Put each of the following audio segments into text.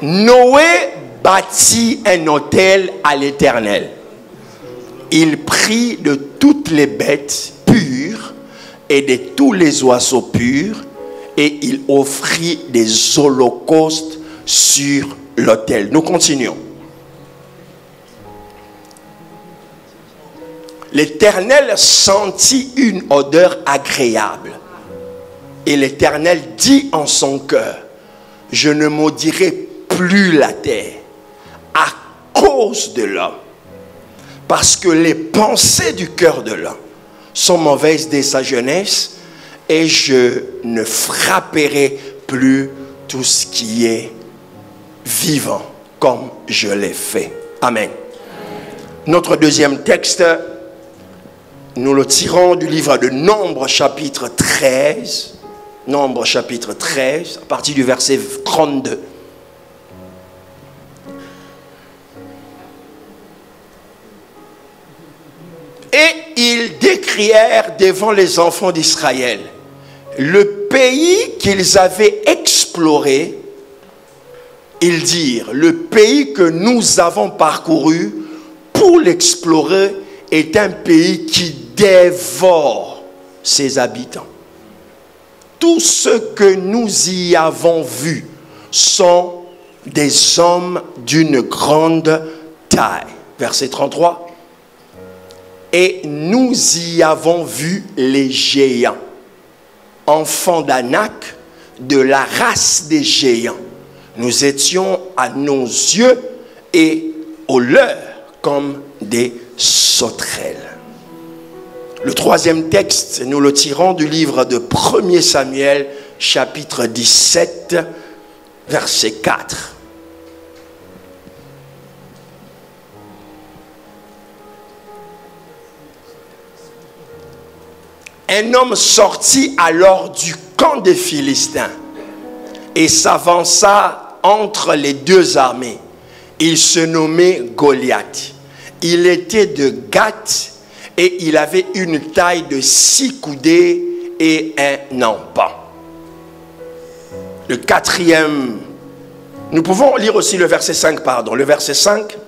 Noé bâtit un autel à l'Éternel. Il prit de toutes les bêtes pures et de tous les oiseaux purs et il offrit des holocaustes sur l'autel. Nous continuons. L'Éternel sentit une odeur agréable. Et l'Éternel dit en son cœur, je ne maudirai plus la terre à cause de l'homme. Parce que les pensées du cœur de l'homme sont mauvaises dès sa jeunesse et je ne frapperai plus tout ce qui est vivant comme je l'ai fait. Amen. Notre deuxième texte, nous le tirons du livre de Nombres chapitre 13. Nombres chapitre 13, à partir du verset 32. Et ils décrièrent devant les enfants d'Israël le pays qu'ils avaient exploré. Ils dirent, le pays que nous avons parcouru pour l'explorer est un pays qui dévore ses habitants. Tout ce que nous y avons vu sont des hommes d'une grande taille. Verset 33. Et nous y avons vu les géants, enfants d'Anak, de la race des géants. Nous étions à nos yeux et aux leurs comme des sauterelles. Le troisième texte, nous le tirons du livre de 1 Samuel, chapitre 17, verset 4. Un homme sortit alors du camp des Philistins et s'avança entre les deux armées. Il se nommait Goliath. Il était de Gath et il avait une taille de 6 coudées et un empan. Le quatrième, nous pouvons lire aussi le verset 5, pardon. Le verset 5,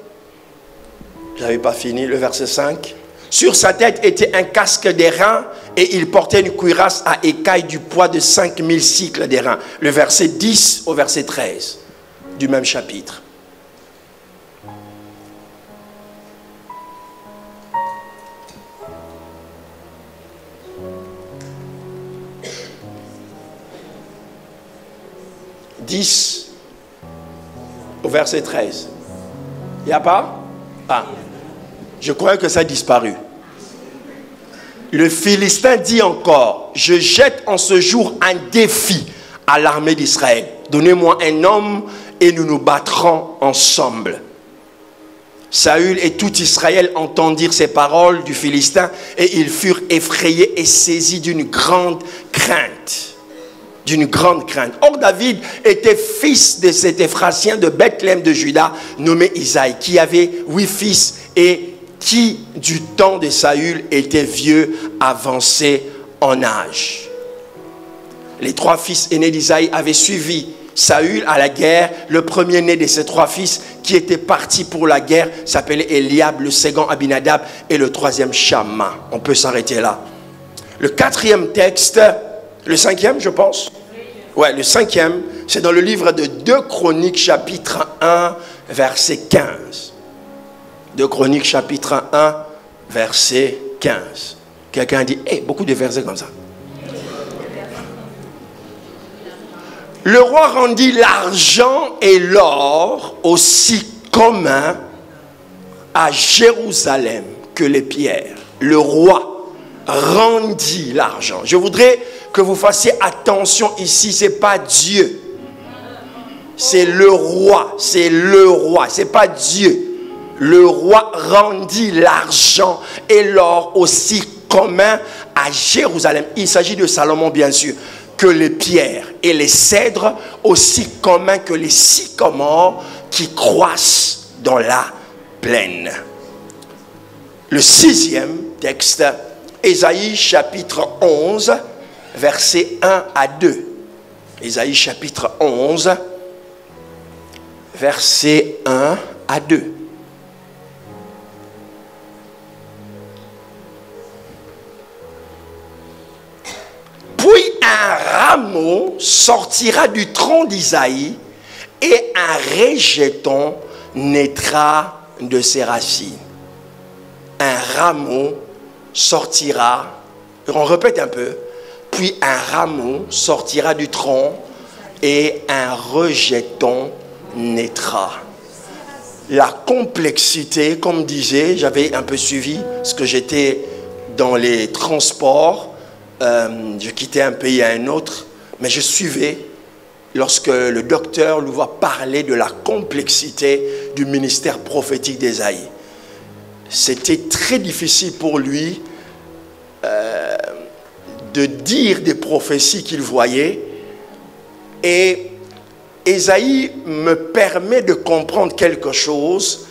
je n'avais pas fini, le verset 5. Sur sa tête était un casque d'airain et il portait une cuirasse à écailles du poids de 5000 cycles d'airain. Le verset 10 au verset 13 du même chapitre. Au verset 13. Il n'y a pas? Ah. Je crois que ça a disparu. Le Philistin dit encore, je jette en ce jour un défi à l'armée d'Israël. Donnez-moi un homme et nous nous battrons ensemble. Saül et tout Israël entendirent ces paroles du Philistin et ils furent effrayés et saisis d'une grande crainte. D'une grande crainte. Or David était fils de cet Ephratien de Bethléem de Juda nommé Isaïe, qui avait 8 fils et qui du temps de Saül était vieux, avancé en âge. Les 3 fils aînés d'Isaïe avaient suivi Saül à la guerre. Le premier-né de ces 3 fils qui était parti pour la guerre s'appelait Eliab, le second Abinadab et le troisième Shamma. On peut s'arrêter là. Le 4e texte, le 5e je pense. Ouais, le 5e, c'est dans le livre de 2 Chroniques chapitre 1 verset 15. 2 Chroniques chapitre 1 verset 15. Quelqu'un dit, beaucoup de versets comme ça. Le roi rendit l'argent et l'or aussi communs à Jérusalem que les pierres. Le roi rendit l'argent. Je voudrais que vous fassiez attention ici, ce n'est pas Dieu. C'est le roi, c'est le roi, ce n'est pas Dieu. Le roi rendit l'argent et l'or aussi commun à Jérusalem. Il s'agit de Salomon bien sûr. Que les pierres et les cèdres aussi communs que les sycomores qui croissent dans la plaine. Le 6e texte, Ésaïe chapitre 11, versets 1 à 2. Ésaïe chapitre 11, versets 1 à 2. Puis un rameau sortira du tronc d'Isaïe et un rejeton naîtra de ses racines. Un rameau sortira, on répète un peu, puis un rameau sortira du tronc et un rejeton naîtra. La complexité, comme disait, j'avais un peu suivi, parce que j'étais dans les transports, je quittais un pays à un autre, mais je suivais lorsque le docteur nous voit parler de la complexité du ministère prophétique d'Ésaïe. C'était très difficile pour lui de dire des prophéties qu'il voyait. Et Ésaïe me permet de comprendre quelque chose,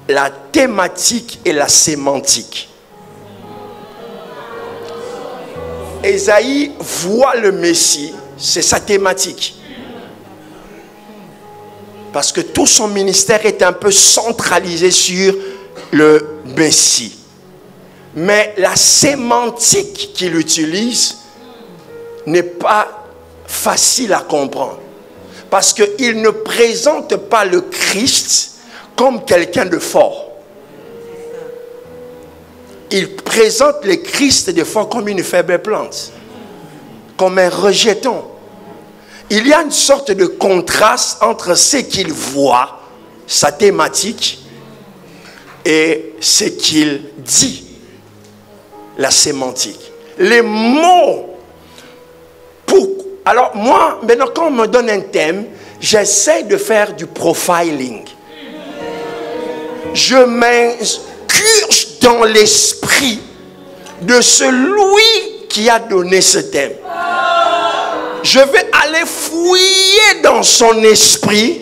la thématique et la sémantique. Ésaïe voit le Messie, c'est sa thématique. Parce que tout son ministère est un peu centralisé sur le Messie. Mais la sémantique qu'il utilise n'est pas facile à comprendre. Parce qu'il ne présente pas le Christ comme quelqu'un de fort. Il présente le Christ de fort comme une faible plante, comme un rejeton. Il y a une sorte de contraste entre ce qu'il voit, sa thématique, et ce qu'il dit, la sémantique. Les mots. Alors moi, maintenant quand on me donne un thème, j'essaie de faire du profiling. Je m'incurge dans l'esprit de celui qui a donné ce thème. Je vais aller fouiller dans son esprit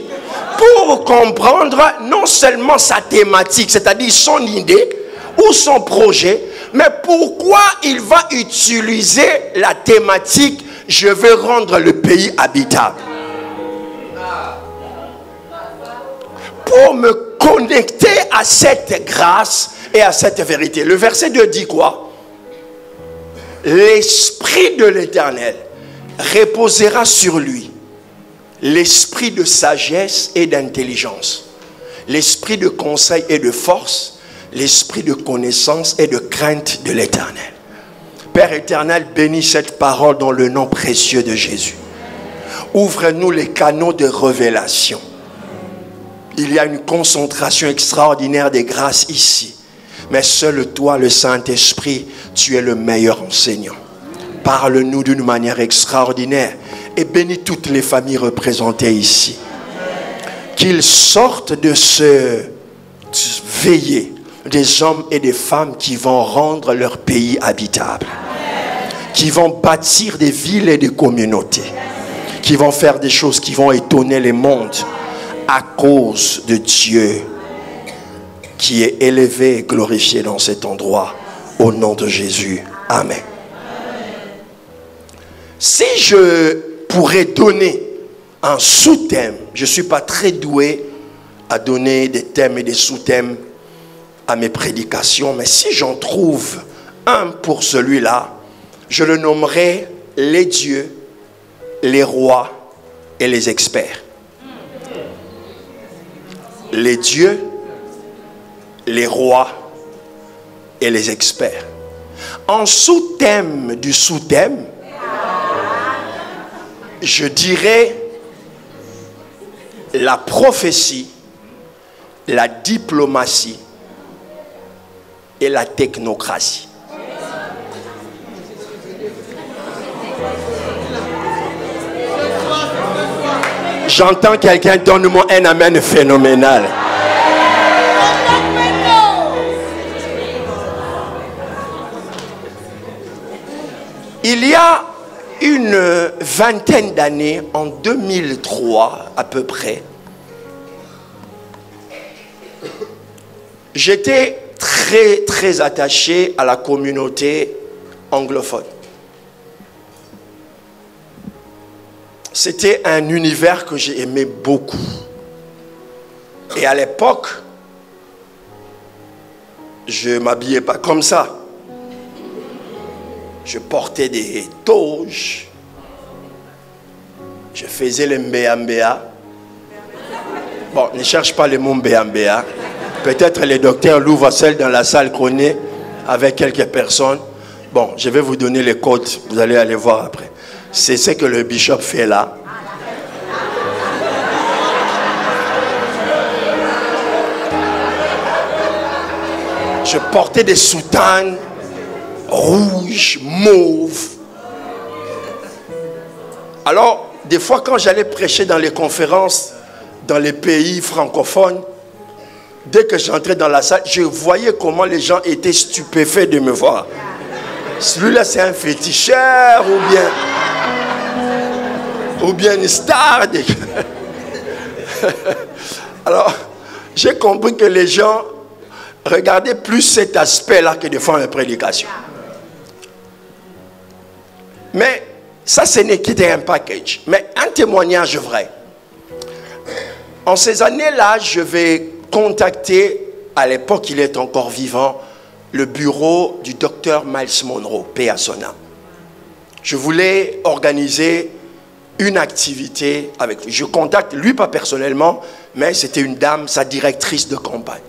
pour comprendre non seulement sa thématique, c'est-à-dire son idée ou son projet, mais pourquoi il va utiliser la thématique « Je veux rendre le pays habitable ». Pour me connecter à cette grâce et à cette vérité. Le verset 2 dit quoi? L'Esprit de l'Éternel reposera sur lui, l'esprit de sagesse et d'intelligence, l'esprit de conseil et de force, l'esprit de connaissance et de crainte de l'Éternel. Père éternel, bénis cette parole dans le nom précieux de Jésus. Ouvre-nous les canaux de révélation. Il y a une concentration extraordinaire des grâces ici. Mais seul toi, le Saint-Esprit, tu es le meilleur enseignant. Parle-nous d'une manière extraordinaire et bénis toutes les familles représentées ici. Qu'ils sortent de ce veillée des hommes et des femmes qui vont rendre leur pays habitable, qui vont bâtir des villes et des communautés, qui vont faire des choses qui vont étonner les mondes à cause de Dieu qui est élevé et glorifié dans cet endroit au nom de Jésus. Amen. Si je pourrais donner un sous-thème, je ne suis pas très doué à donner des thèmes et des sous-thèmes à mes prédications, mais si j'en trouve un pour celui-là, je le nommerai les dieux, les rois et les experts. Les dieux, les rois et les experts. En sous-thème du sous-thème, je dirais la prophétie, la diplomatie et la technocratie. J'entends quelqu'un, donne-moi un amen phénoménal. Il y a une vingtaine d'années, en 2003 à peu près, j'étais très attaché à la communauté anglophone. C'était un univers que j'ai aimé beaucoup. Et à l'époque, je ne m'habillais pas comme ça. Je portais des toges. Je faisais le mbéa. Bon, ne cherche pas le mot mbéa. Peut-être les docteurs l'ouvrent seul dans la salle qu'on est avec quelques personnes. Bon, je vais vous donner les codes. Vous allez aller voir après. C'est ce que le bishop fait là. Je portais des soutanes rouges, mauves. Alors, des fois, quand j'allais prêcher dans les conférences, dans les pays francophones, dès que j'entrais dans la salle, je voyais comment les gens étaient stupéfaits de me voir. Celui-là, c'est un féticheur ou bien une star. Alors, j'ai compris que les gens regardaient plus cet aspect-là que de faire une prédication. Mais ça, ce n'est qu'un package. Mais un témoignage vrai. En ces années-là, je vais contacter, à l'époque il est encore vivant, le bureau du docteur Myles Munroe, paix à son âme. Je voulais organiser une activité avec lui. Je contacte, lui pas personnellement, mais c'était une dame, sa directrice de campagne.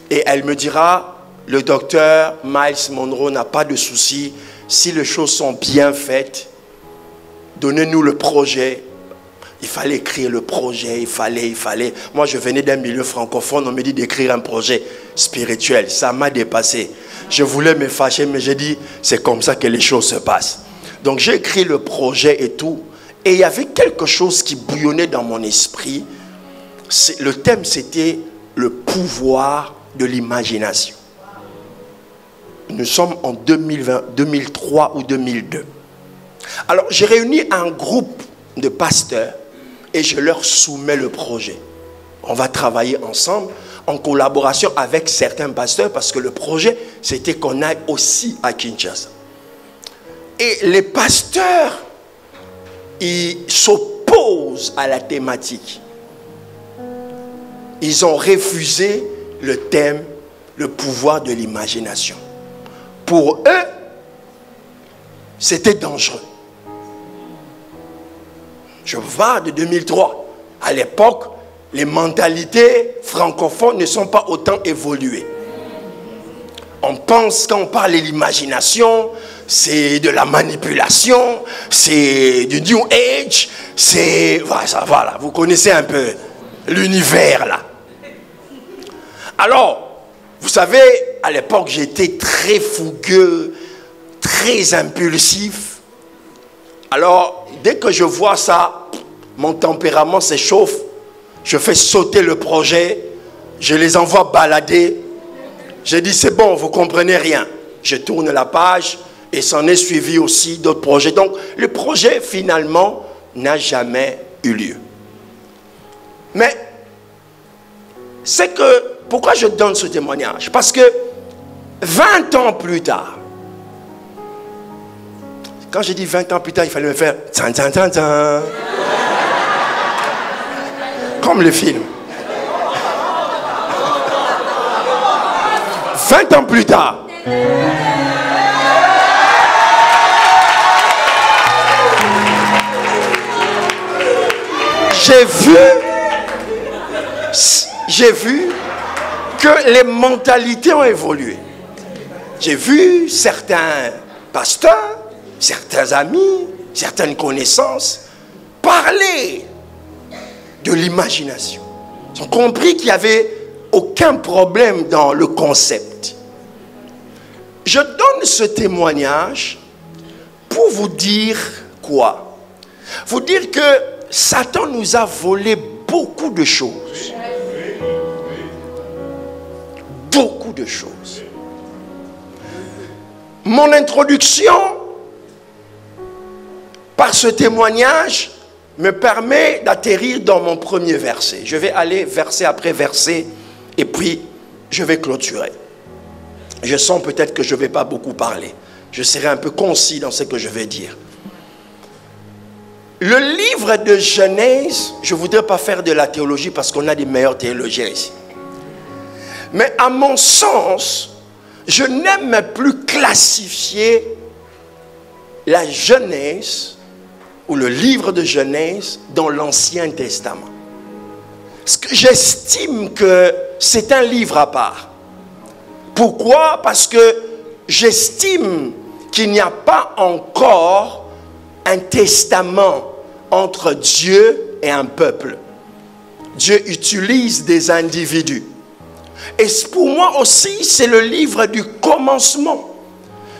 Et elle me dira, le docteur Myles Munroe n'a pas de souci, si les choses sont bien faites, donnez-nous le projet. Il fallait écrire le projet, il fallait. Moi, je venais d'un milieu francophone, on me dit d'écrire un projet spirituel. Ça m'a dépassé. Je voulais me fâcher, mais j'ai dit, c'est comme ça que les choses se passent. Donc, j'ai écrit le projet et tout. Et il y avait quelque chose qui bouillonnait dans mon esprit. Le thème, c'était le pouvoir de l'imagination. Nous sommes en 2003 ou 2002. Alors, j'ai réuni un groupe de pasteurs et je leur soumets le projet. On va travailler ensemble en collaboration avec certains pasteurs parce que le projet, c'était qu'on aille aussi à Kinshasa. Et les pasteurs, ils s'opposent à la thématique. Ils ont refusé le thème, le pouvoir de l'imagination. Pour eux, c'était dangereux. Je vois de 2003. À l'époque, les mentalités francophones ne sont pas autant évoluées. On pense, quand on parle de l'imagination, c'est de la manipulation, c'est du New Age, c'est... Voilà, vous connaissez un peu l'univers là. Alors, vous savez, à l'époque, j'étais très fougueux, très impulsif. Alors, dès que je vois ça, mon tempérament s'échauffe. Je fais sauter le projet. Je les envoie balader. Je dis, c'est bon, vous ne comprenez rien. Je tourne la page et s'en est suivi aussi d'autres projets. Donc, le projet, finalement, n'a jamais eu lieu. Mais, c'est que, pourquoi je donne ce témoignage? Parce que 20 ans plus tard, quand j'ai dit 20 ans plus tard, il fallait me faire tan tan tan tan. Comme le film. 20 ans plus tard. J'ai vu que les mentalités ont évolué. J'ai vu certains pasteurs, certains amis, certaines connaissances parler de l'imagination. Ils ont compris qu'il n'y avait aucun problème dans le concept. Je donne ce témoignage pour vous dire quoi? Vous dire que Satan nous a volé beaucoup de choses. Beaucoup de choses. Mon introduction par ce témoignage me permet d'atterrir dans mon premier verset. Je vais aller verset après verset et puis je vais clôturer. Je sens peut-être que je ne vais pas beaucoup parler. Je serai un peu concis dans ce que je vais dire. Le livre de Genèse, je ne voudrais pas faire de la théologie parce qu'on a des meilleurs théologiens ici. Mais à mon sens, je n'aime plus classifier la Genèse ou le livre de Genèse dans l'Ancien Testament. Parce que j'estime que c'est un livre à part. Pourquoi? Parce que j'estime qu'il n'y a pas encore un testament entre Dieu et un peuple. Dieu utilise des individus. Et pour moi aussi, c'est le livre du commencement.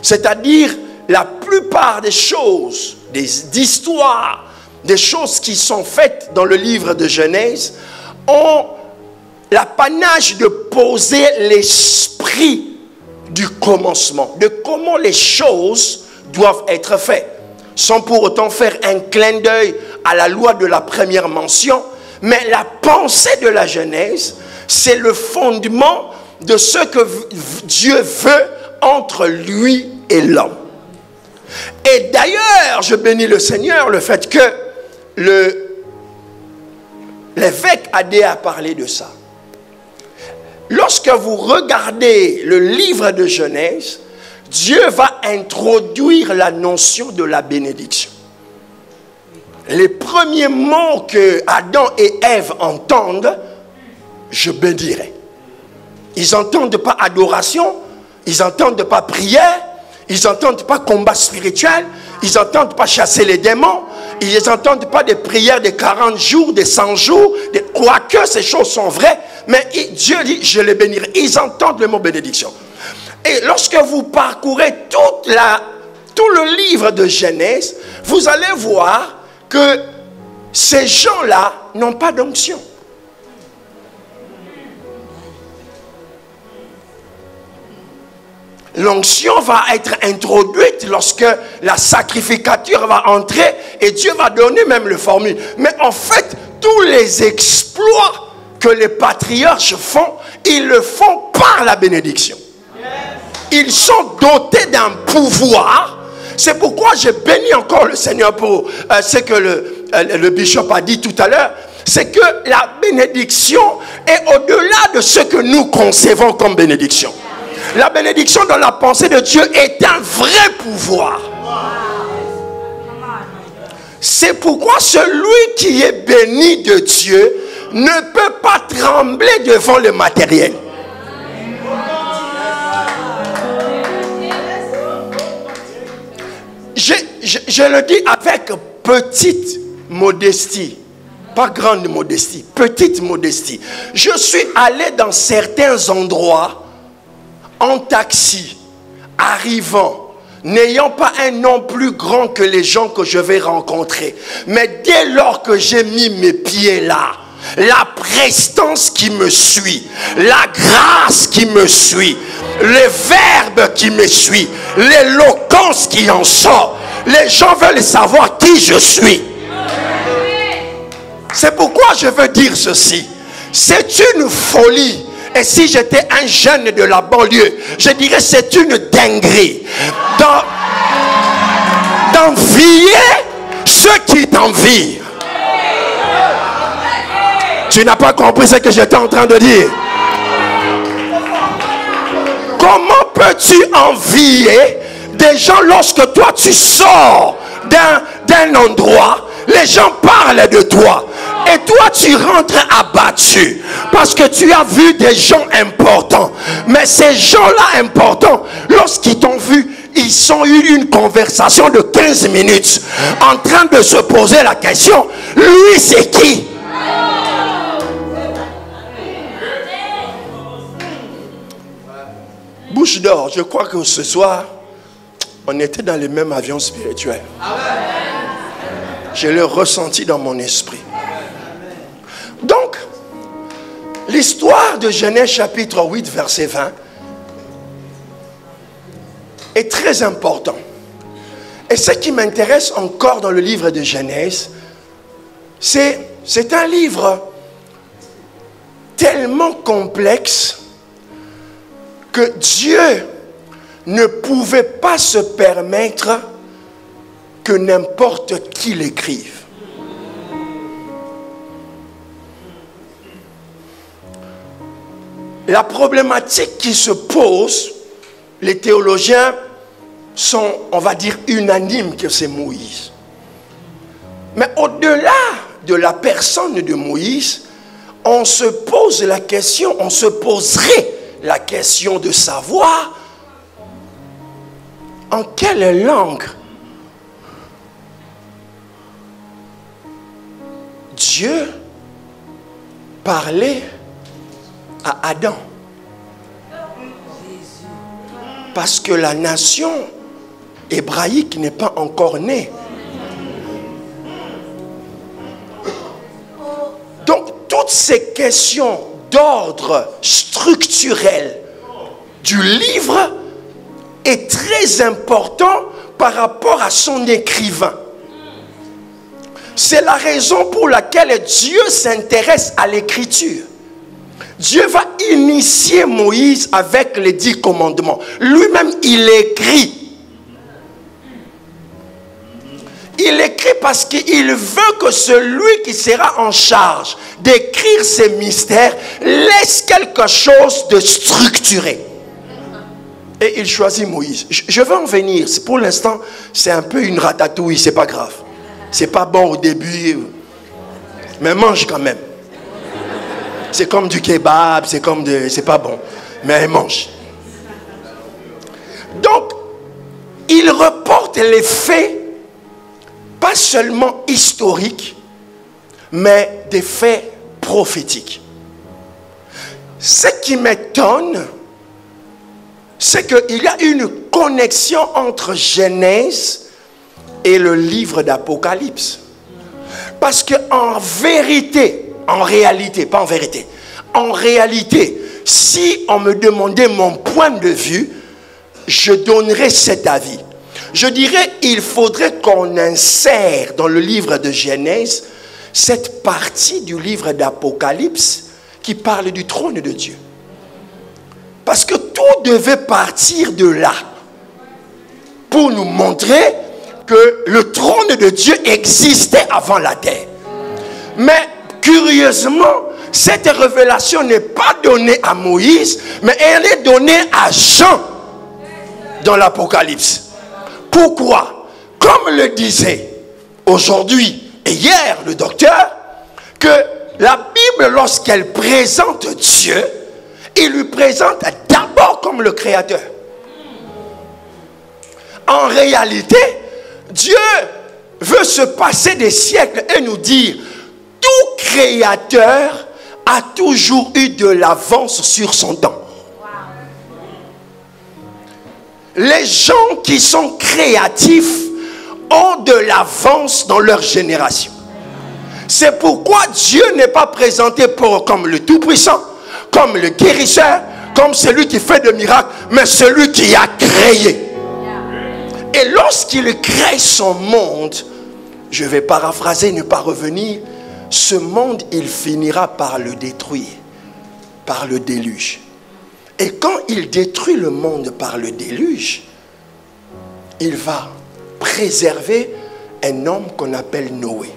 C'est-à-dire, la plupart des choses, d'histoires, des choses qui sont faites dans le livre de Genèse, ont l'apanage de poser l'esprit du commencement, de comment les choses doivent être faites, sans pour autant faire un clin d'œil à la loi de la première mention. Mais la pensée de la Genèse, c'est le fondement de ce que Dieu veut entre lui et l'homme. Et d'ailleurs, je bénis le Seigneur, le fait que l'évêque Adé a parlé de ça. Lorsque vous regardez le livre de Genèse, Dieu va introduire la notion de la bénédiction. Les premiers mots que Adam et Ève entendent, je bénirai. Ils n'entendent pas adoration, ils n'entendent pas prière, ils n'entendent pas combat spirituel, ils n'entendent pas chasser les démons, ils n'entendent pas des prières de 40 jours, de 100 jours, quoique ces choses sont vraies, mais Dieu dit, je les bénirai. Ils entendent le mot bénédiction. Et lorsque vous parcourez tout le livre de Genèse, vous allez voir que ces gens-là n'ont pas d'onction. L'onction va être introduite lorsque la sacrificature va entrer et Dieu va donner même le formule. Mais en fait, tous les exploits que les patriarches font, ils le font par la bénédiction. Ils sont dotés d'un pouvoir. C'est pourquoi je bénis encore le Seigneur pour ce que le bishop a dit tout à l'heure. C'est que la bénédiction est au-delà de ce que nous concevons comme bénédiction. La bénédiction dans la pensée de Dieu est un vrai pouvoir. C'est pourquoi celui qui est béni de Dieu ne peut pas trembler devant le matériel. Je le dis avec petite modestie, pas grande modestie, petite modestie. Je suis allé dans certains endroits en taxi, arrivant, n'ayant pas un nom plus grand que les gens que je vais rencontrer. Mais dès lors que j'ai mis mes pieds là, la prestance qui me suit, la grâce qui me suit, le verbe qui me suit, l'éloquence qui en sort, les gens veulent savoir qui je suis. C'est pourquoi je veux dire ceci. C'est une folie. Et si j'étais un jeune de la banlieue, je dirais c'est une dinguerie d'envier ceux qui t'envient. Tu n'as pas compris ce que j'étais en train de dire. Comment peux-tu envier des gens lorsque toi tu sors d'un endroit, les gens parlent de toi et toi tu rentres abattu parce que tu as vu des gens importants. Mais ces gens-là importants, lorsqu'ils t'ont vu, ils ont eu une conversation de 15 minutes en train de se poser la question, lui c'est qui? Bouche d'or, je crois que ce soir, on était dans le même avion spirituel. Je l'ai ressenti dans mon esprit. Donc, l'histoire de Genèse chapitre 8, verset 20 est très important. Et ce qui m'intéresse encore dans le livre de Genèse, c'est un livre tellement complexe que Dieu ne pouvait pas se permettre que n'importe qui l'écrive. la problématique qui se pose, les théologiens sont, on va dire, unanimes que c'est Moïse. Mais au-delà de la personne de Moïse, on se pose la question, on se poserait la question de savoir en quelle langue Dieu parlait à Adam. Parce que la nation hébraïque n'est pas encore née. Donc, toutes ces questions d'ordre structurel du livre est très important par rapport à son écrivain. C'est la raison pour laquelle Dieu s'intéresse à l'écriture. Dieu va initier Moïse avec les 10 commandements. Lui-même, il écrit. Il écrit parce qu'il veut que celui qui sera en charge d'écrire ces mystères laisse quelque chose de structuré. Et il choisit Moïse. Je vais en venir. Pour l'instant, c'est un peu une ratatouille, c'est pas grave. C'est pas bon au début, mais mange quand même. C'est comme du kebab, c'est pas bon, mais mange. Donc, il reporte les faits, pas seulement historiques, mais des faits prophétiques. Ce qui m'étonne, c'est qu'il y a une connexion entre Genèse et le livre d'Apocalypse. Parce qu'en vérité, en réalité, si on me demandait mon point de vue, je donnerais cet avis. Je dirais, il faudrait qu'on insère dans le livre de Genèse cette partie du livre d'Apocalypse qui parle du trône de Dieu. Parce que tout devait partir de là pour nous montrer que le trône de Dieu existait avant la terre. Mais curieusement, cette révélation n'est pas donnée à Moïse, mais elle est donnée à Jean dans l'Apocalypse. Pourquoi? Comme le disait aujourd'hui et hier le docteur, que la Bible, lorsqu'elle présente Dieu, il lui présente d'abord comme le Créateur. En réalité, Dieu veut se passer des siècles et nous dire, tout créateur a toujours eu de l'avance sur son temps. Les gens qui sont créatifs ont de l'avance dans leur génération. C'est pourquoi Dieu n'est pas présenté comme le Tout-Puissant, comme le guérisseur, comme celui qui fait des miracles, mais celui qui a créé. Et lorsqu'il crée son monde, je vais paraphraser, ne pas revenir, ce monde, il finira par le détruire, par le déluge. Et quand il détruit le monde par le déluge, il va préserver un homme qu'on appelle Noé.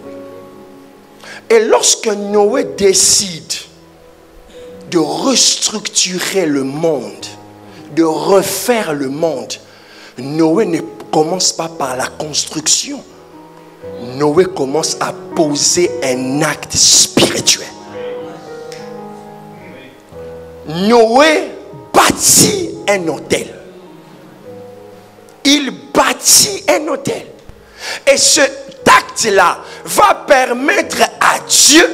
Et lorsque Noé décide de restructurer le monde, de refaire le monde, Noé ne commence pas par la construction. Noé commence à poser un acte spirituel. Noé bâtit un autel. Il bâtit un autel. Et cet acte-là va permettre à Dieu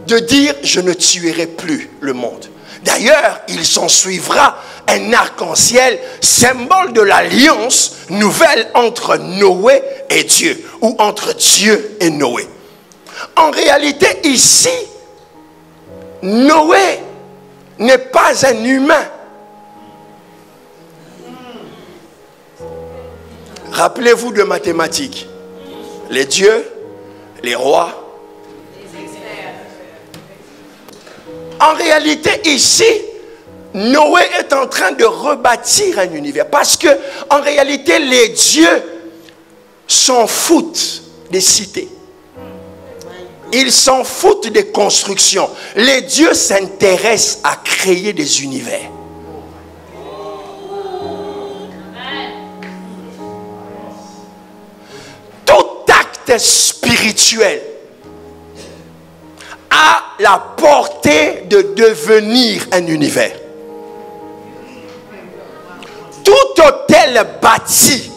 de dire, je ne tuerai plus le monde. D'ailleurs, il s'en suivra un arc-en-ciel, symbole de l'alliance nouvelle entre Noé et Dieu, ou entre Dieu et Noé. En réalité, ici, Noé n'est pas un humain. Rappelez-vous de mathématiques. Les dieux, les rois. En réalité, ici, Noé est en train de rebâtir un univers. Parce que, en réalité, les dieux s'en foutent des cités. Ils s'en foutent des constructions. Les dieux s'intéressent à créer des univers. Tout acte spirituel a la portée de devenir un univers. Tout hôtel bâti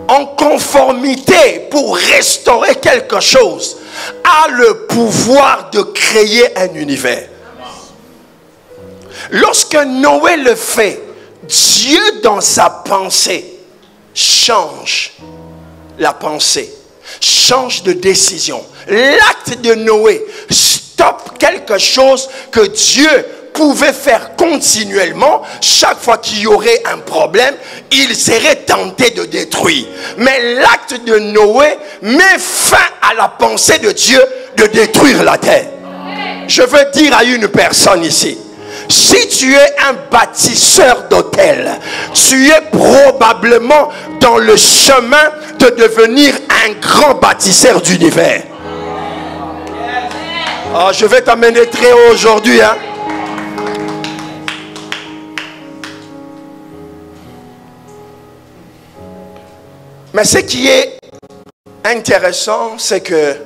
en conformité pour restaurer quelque chose a le pouvoir de créer un univers. Lorsque Noé le fait, Dieu dans sa pensée change la pensée, change de décision. L'acte de Noé stoppe quelque chose que Dieu pouvait faire continuellement. Chaque fois qu'il y aurait un problème, il serait tenté de détruire. Mais l'acte de Noé met fin à la pensée de Dieu de détruire la terre. Je veux dire à une personne ici, si tu es un bâtisseur d'hôtel, tu es probablement dans le chemin de devenir un grand bâtisseur d'univers. Oh, je vais t'amener très haut aujourd'hui, hein. Mais ce qui est intéressant, c'est que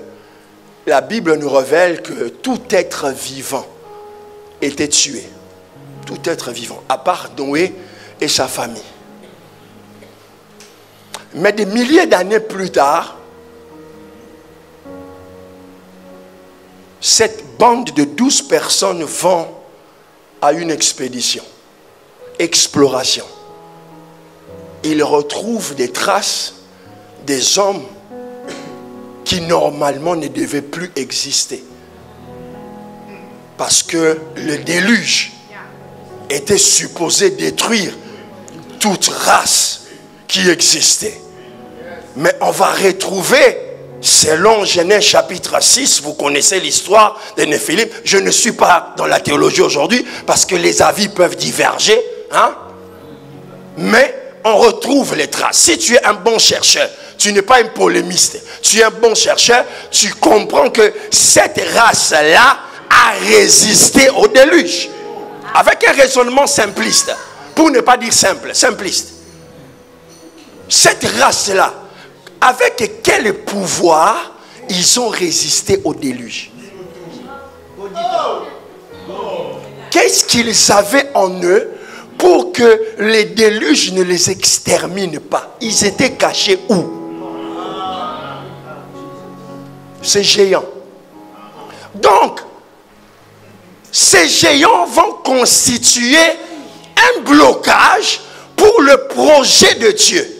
la Bible nous révèle que tout être vivant était tué. Tout être vivant, à part Noé et sa famille. Mais des milliers d'années plus tard, cette bande de 12 personnes vont à une expédition, exploration. Ils retrouvent des traces des hommes qui normalement ne devaient plus exister. Parce que le déluge était supposé détruire toute race qui existait. Mais on va retrouver, selon Genèse chapitre 6, vous connaissez l'histoire de Néphilim. Je ne suis pas dans la théologie aujourd'hui parce que les avis peuvent diverger, hein? Mais on retrouve les traces. Si tu es un bon chercheur, tu n'es pas un polémiste, tu es un bon chercheur, tu comprends que cette race-là a résisté au déluge. Avec un raisonnement simpliste, pour ne pas dire simple, simpliste. Cette race-là, avec quel pouvoir ils ont résisté au déluge? Qu'est-ce qu'ils avaient en eux pour que les déluges ne les exterminent pas? Ils étaient cachés où? Ces géants. Donc, ces géants vont constituer un blocage pour le projet de Dieu.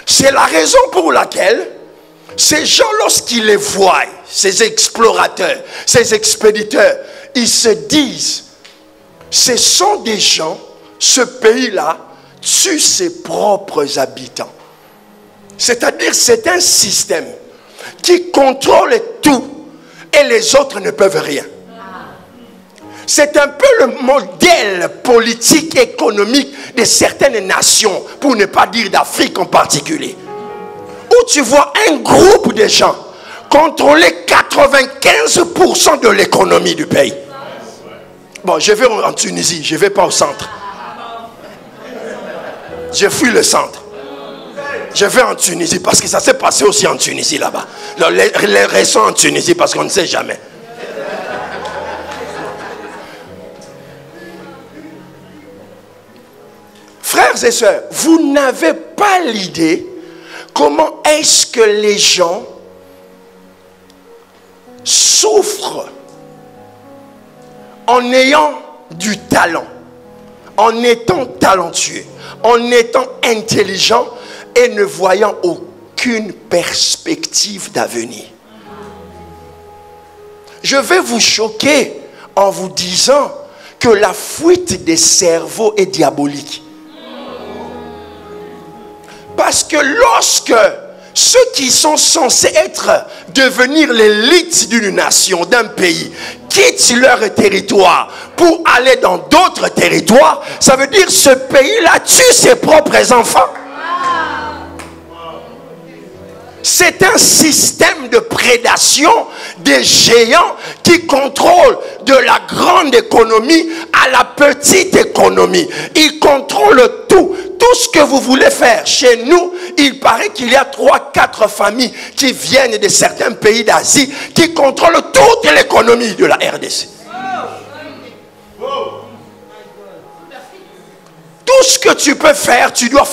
C'est la raison pour laquelle ces gens, lorsqu'ils les voient, ces explorateurs, ces expéditeurs, ils se disent, ce sont des gens, ce pays-là tue ses propres habitants. C'est-à-dire, c'est un système qui contrôle tout et les autres ne peuvent rien. C'est un peu le modèle politique, économique de certaines nations, pour ne pas dire d'Afrique en particulier, où tu vois un groupe de gens contrôler 95% de l'économie du pays. Bon, je vais en Tunisie, je ne vais pas au centre. Je fuis le centre. Je vais en Tunisie parce que ça s'est passé aussi en Tunisie là-bas. Les raisons en Tunisie parce qu'on ne sait jamais. Frères et sœurs, vous n'avez pas l'idée comment est-ce que les gens souffrent en ayant du talent, en étant talentueux, en étant intelligent et ne voyant aucune perspective d'avenir. Je vais vous choquer en vous disant que la fuite des cerveaux est diabolique. Parce que lorsque ceux qui sont censés devenir l'élite d'une nation, d'un pays, quittent leur territoire pour aller dans d'autres territoires, ça veut dire que ce pays-là tue ses propres enfants. C'est un système de prédation des géants qui contrôlent de la grande économie à la petite économie. Ils contrôlent tout. Tout ce que vous voulez faire. Chez nous, il paraît qu'il y a 3-4 familles qui viennent de certains pays d'Asie qui contrôlent toute l'économie de la RDC. Tout ce que tu peux faire, tu dois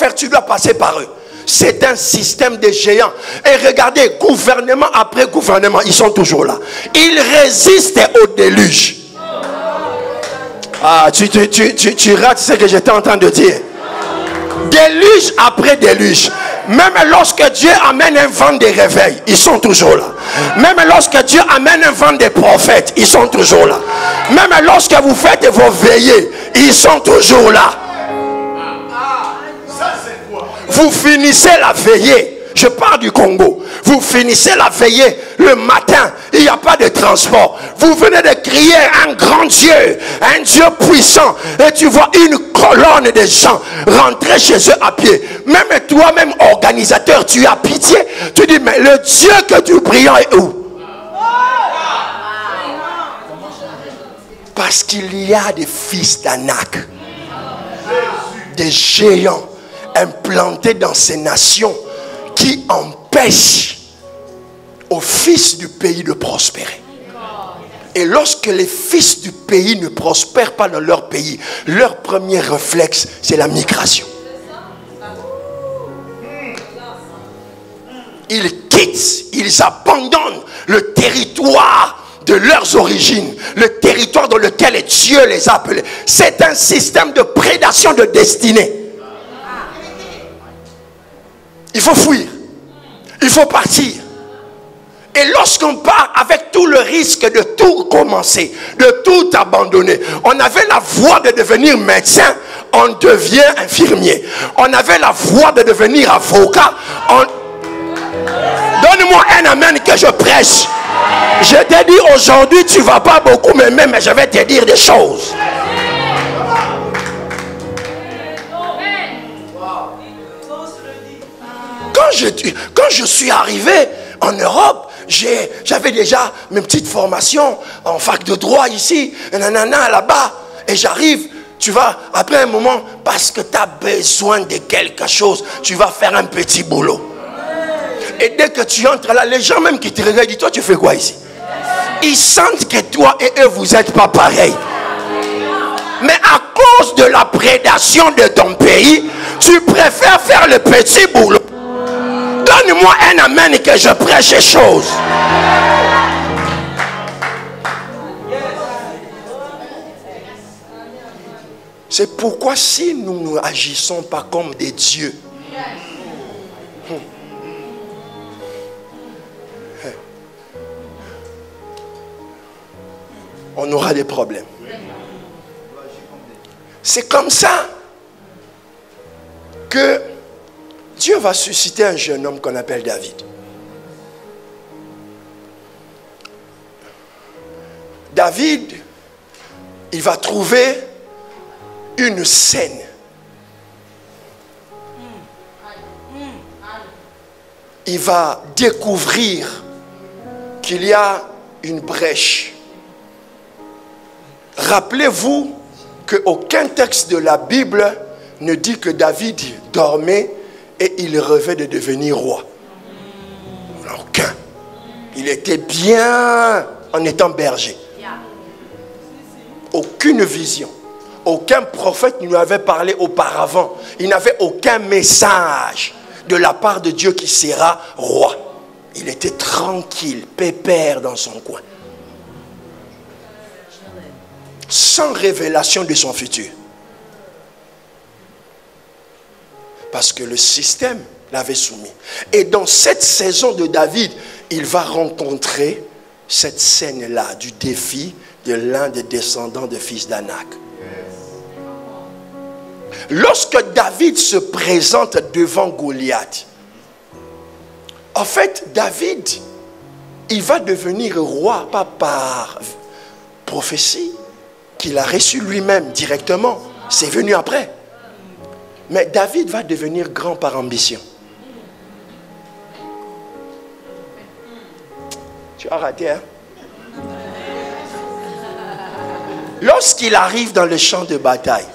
passer par eux. C'est un système de géants. Et regardez, gouvernement après gouvernement, ils sont toujours là. Ils résistent au déluge. Ah, tu rates ce que j'étais en train de dire. Déluge après déluge. Même lorsque Dieu amène un vent de réveil, ils sont toujours là. Même lorsque Dieu amène un vent des prophètes, ils sont toujours là. Même lorsque vous faites vos veillées, ils sont toujours là. Vous finissez la veillée. Je pars du Congo. Vous finissez la veillée le matin. Il n'y a pas de transport. Vous venez de crier un grand Dieu. Un Dieu puissant. Et tu vois une colonne de gens rentrer chez eux à pied. Même toi-même, organisateur, tu as pitié. Tu dis, mais le Dieu que tu pries est où? Parce qu'il y a des fils d'Anak. Des géants implantés dans ces nations qui empêchent aux fils du pays de prospérer. Et lorsque les fils du pays ne prospèrent pas dans leur pays, leur premier réflexe, c'est la migration. Ils quittent, ils abandonnent le territoire de leurs origines, le territoire dans lequel Dieu les a appelés. C'est un système de prédation de destinée. Il faut fuir. Il faut partir. Et lorsqu'on part avec tout le risque de tout commencer, de tout abandonner, on avait la voie de devenir médecin, on devient infirmier. On avait la voie de devenir avocat. Donne-moi un amen que je prêche. Je t'ai dit aujourd'hui, tu ne vas pas beaucoup m'aimer, mais je vais te dire des choses. Quand je suis arrivé en Europe, j'avais déjà mes petites formations en fac de droit ici, là-bas. Et j'arrive, tu vas, après un moment, parce que tu as besoin de quelque chose, tu vas faire un petit boulot. Et dès que tu entres là, les gens même qui te regardent, disent, toi tu fais quoi ici? Ils sentent que toi et eux, vous n'êtes pas pareils. Mais à cause de la prédation de ton pays, tu préfères faire le petit boulot. Donne-moi un amen que je prêche les choses. C'est pourquoi si nous n'agissons pas comme des dieux, on aura des problèmes. C'est comme ça que Dieu va susciter un jeune homme qu'on appelle David. David, il va trouver une scène. Il va découvrir qu'il y a une brèche. Rappelez-vous qu'aucun texte de la Bible ne dit que David dormait et il rêvait de devenir roi. Aucun. Il était bien en étant berger. Aucune vision. Aucun prophète ne lui avait parlé auparavant. Il n'avait aucun message de la part de Dieu qui sera roi. Il était tranquille, pépère dans son coin. Sans révélation de son futur. Parce que le système l'avait soumis. Et dans cette saison de David, il va rencontrer cette scène-là du défi de l'un des descendants des fils d'Anak. Lorsque David se présente devant Goliath, en fait, David, il va devenir roi, pas par prophétie, qu'il a reçu lui-même directement. C'est venu après. Mais David va devenir grand par ambition. Tu as raté, hein? Lorsqu'il arrive dans le champ de bataille,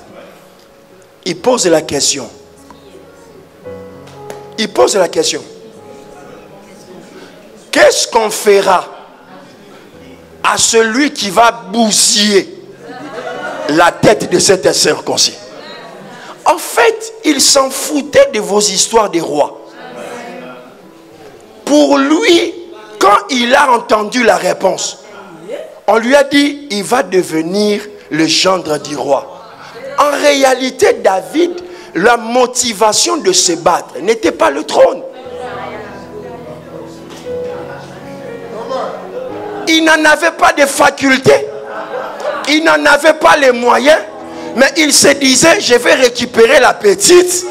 il pose la question. Il pose la question. Qu'est-ce qu'on fera à celui qui va bousiller la tête de cet incirconcis? En fait, il s'en foutait de vos histoires des rois. Pour lui, quand il a entendu la réponse, on lui a dit, il va devenir le gendre du roi. En réalité, David, la motivation de se battre n'était pas le trône. Il n'en avait pas de faculté. Il n'en avait pas les moyens. Mais il se disait, je vais récupérer la petite.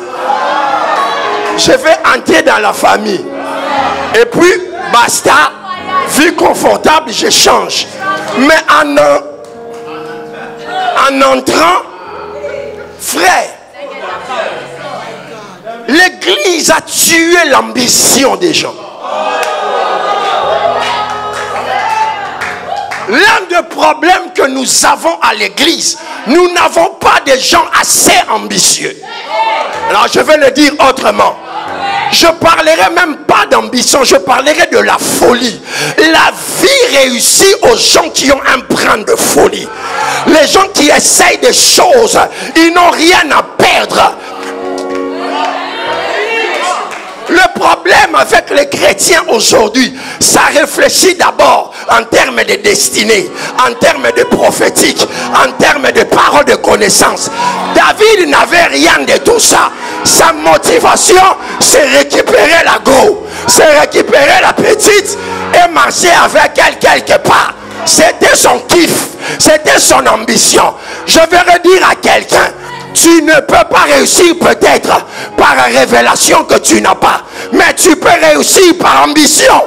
Je vais entrer dans la famille. Et puis, basta. Vie confortable, je change. Mais en entrant, frère, l'église a tué l'ambition des gens. L'un des problèmes que nous avons à l'église, nous n'avons pas de gens assez ambitieux. Alors je vais le dire autrement. Je parlerai même pas d'ambition, je parlerai de la folie. La vie réussit aux gens qui ont un brin de folie. Les gens qui essayent des choses, ils n'ont rien à perdre. Le problème avec les chrétiens aujourd'hui, ça réfléchit d'abord en termes de destinée, en termes de prophétique, en termes de paroles de connaissance. David n'avait rien de tout ça. Sa motivation, c'est récupérer la go, c'est récupérer la petite et marcher avec elle quelque part. C'était son kiff, c'était son ambition. Je vais redire à quelqu'un, tu ne peux pas réussir peut-être par révélation que tu n'as pas, mais tu peux réussir par ambition.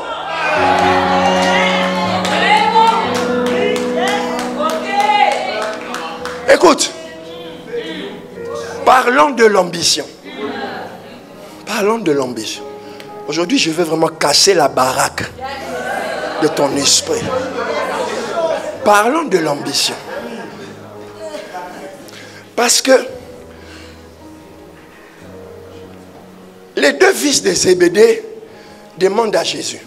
Écoute, parlons de l'ambition. Parlons de l'ambition. Aujourd'hui, je vais vraiment casser la baraque de ton esprit. Parlons de l'ambition. Parce que les deux fils de Zébédée demandent à Jésus.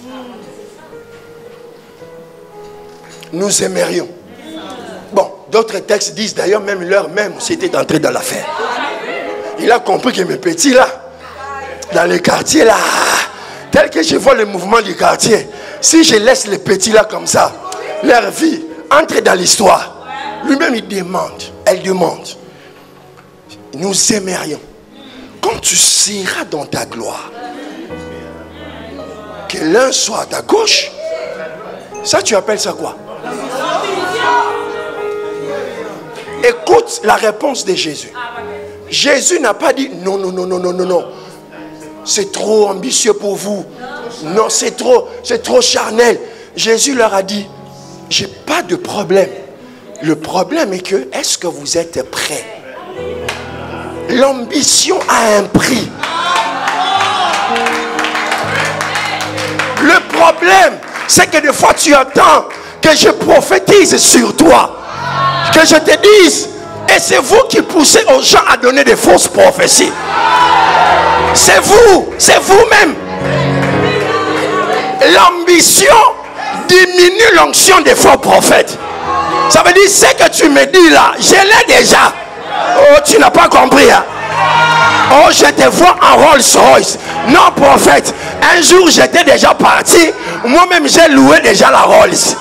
Nous aimerions. Bon, d'autres textes disent d'ailleurs même l'heure même où c'était entré dans l'affaire. Il a compris que mes petits là, dans le quartier là, tel que je vois le mouvement du quartier, si je laisse les petits là comme ça, leur vie entre dans l'histoire. Lui-même il demande, elle demande. Nous aimerions, quand tu seras dans ta gloire, que l'un soit à ta gauche. Ça tu appelles ça quoi? Écoute la réponse de Jésus. Jésus n'a pas dit non, non, non, non, non, non, non. C'est trop ambitieux pour vous. Non, c'est trop charnel. Jésus leur a dit, j'ai pas de problème. Le problème est que, est-ce que vous êtes prêts? L'ambition a un prix. Le problème, c'est que des fois tu attends que je prophétise sur toi. Que je te dise, et c'est vous qui poussez aux gens à donner des fausses prophéties. C'est vous-même. L'ambition diminue l'onction des faux prophètes. Ça veut dire, ce que tu me dis là, je l'ai déjà. Oh, tu n'as pas compris. Hein? Oh, je te vois en Rolls-Royce. Non, prophète. Un jour, j'étais déjà parti. Moi-même, j'ai loué déjà la Rolls.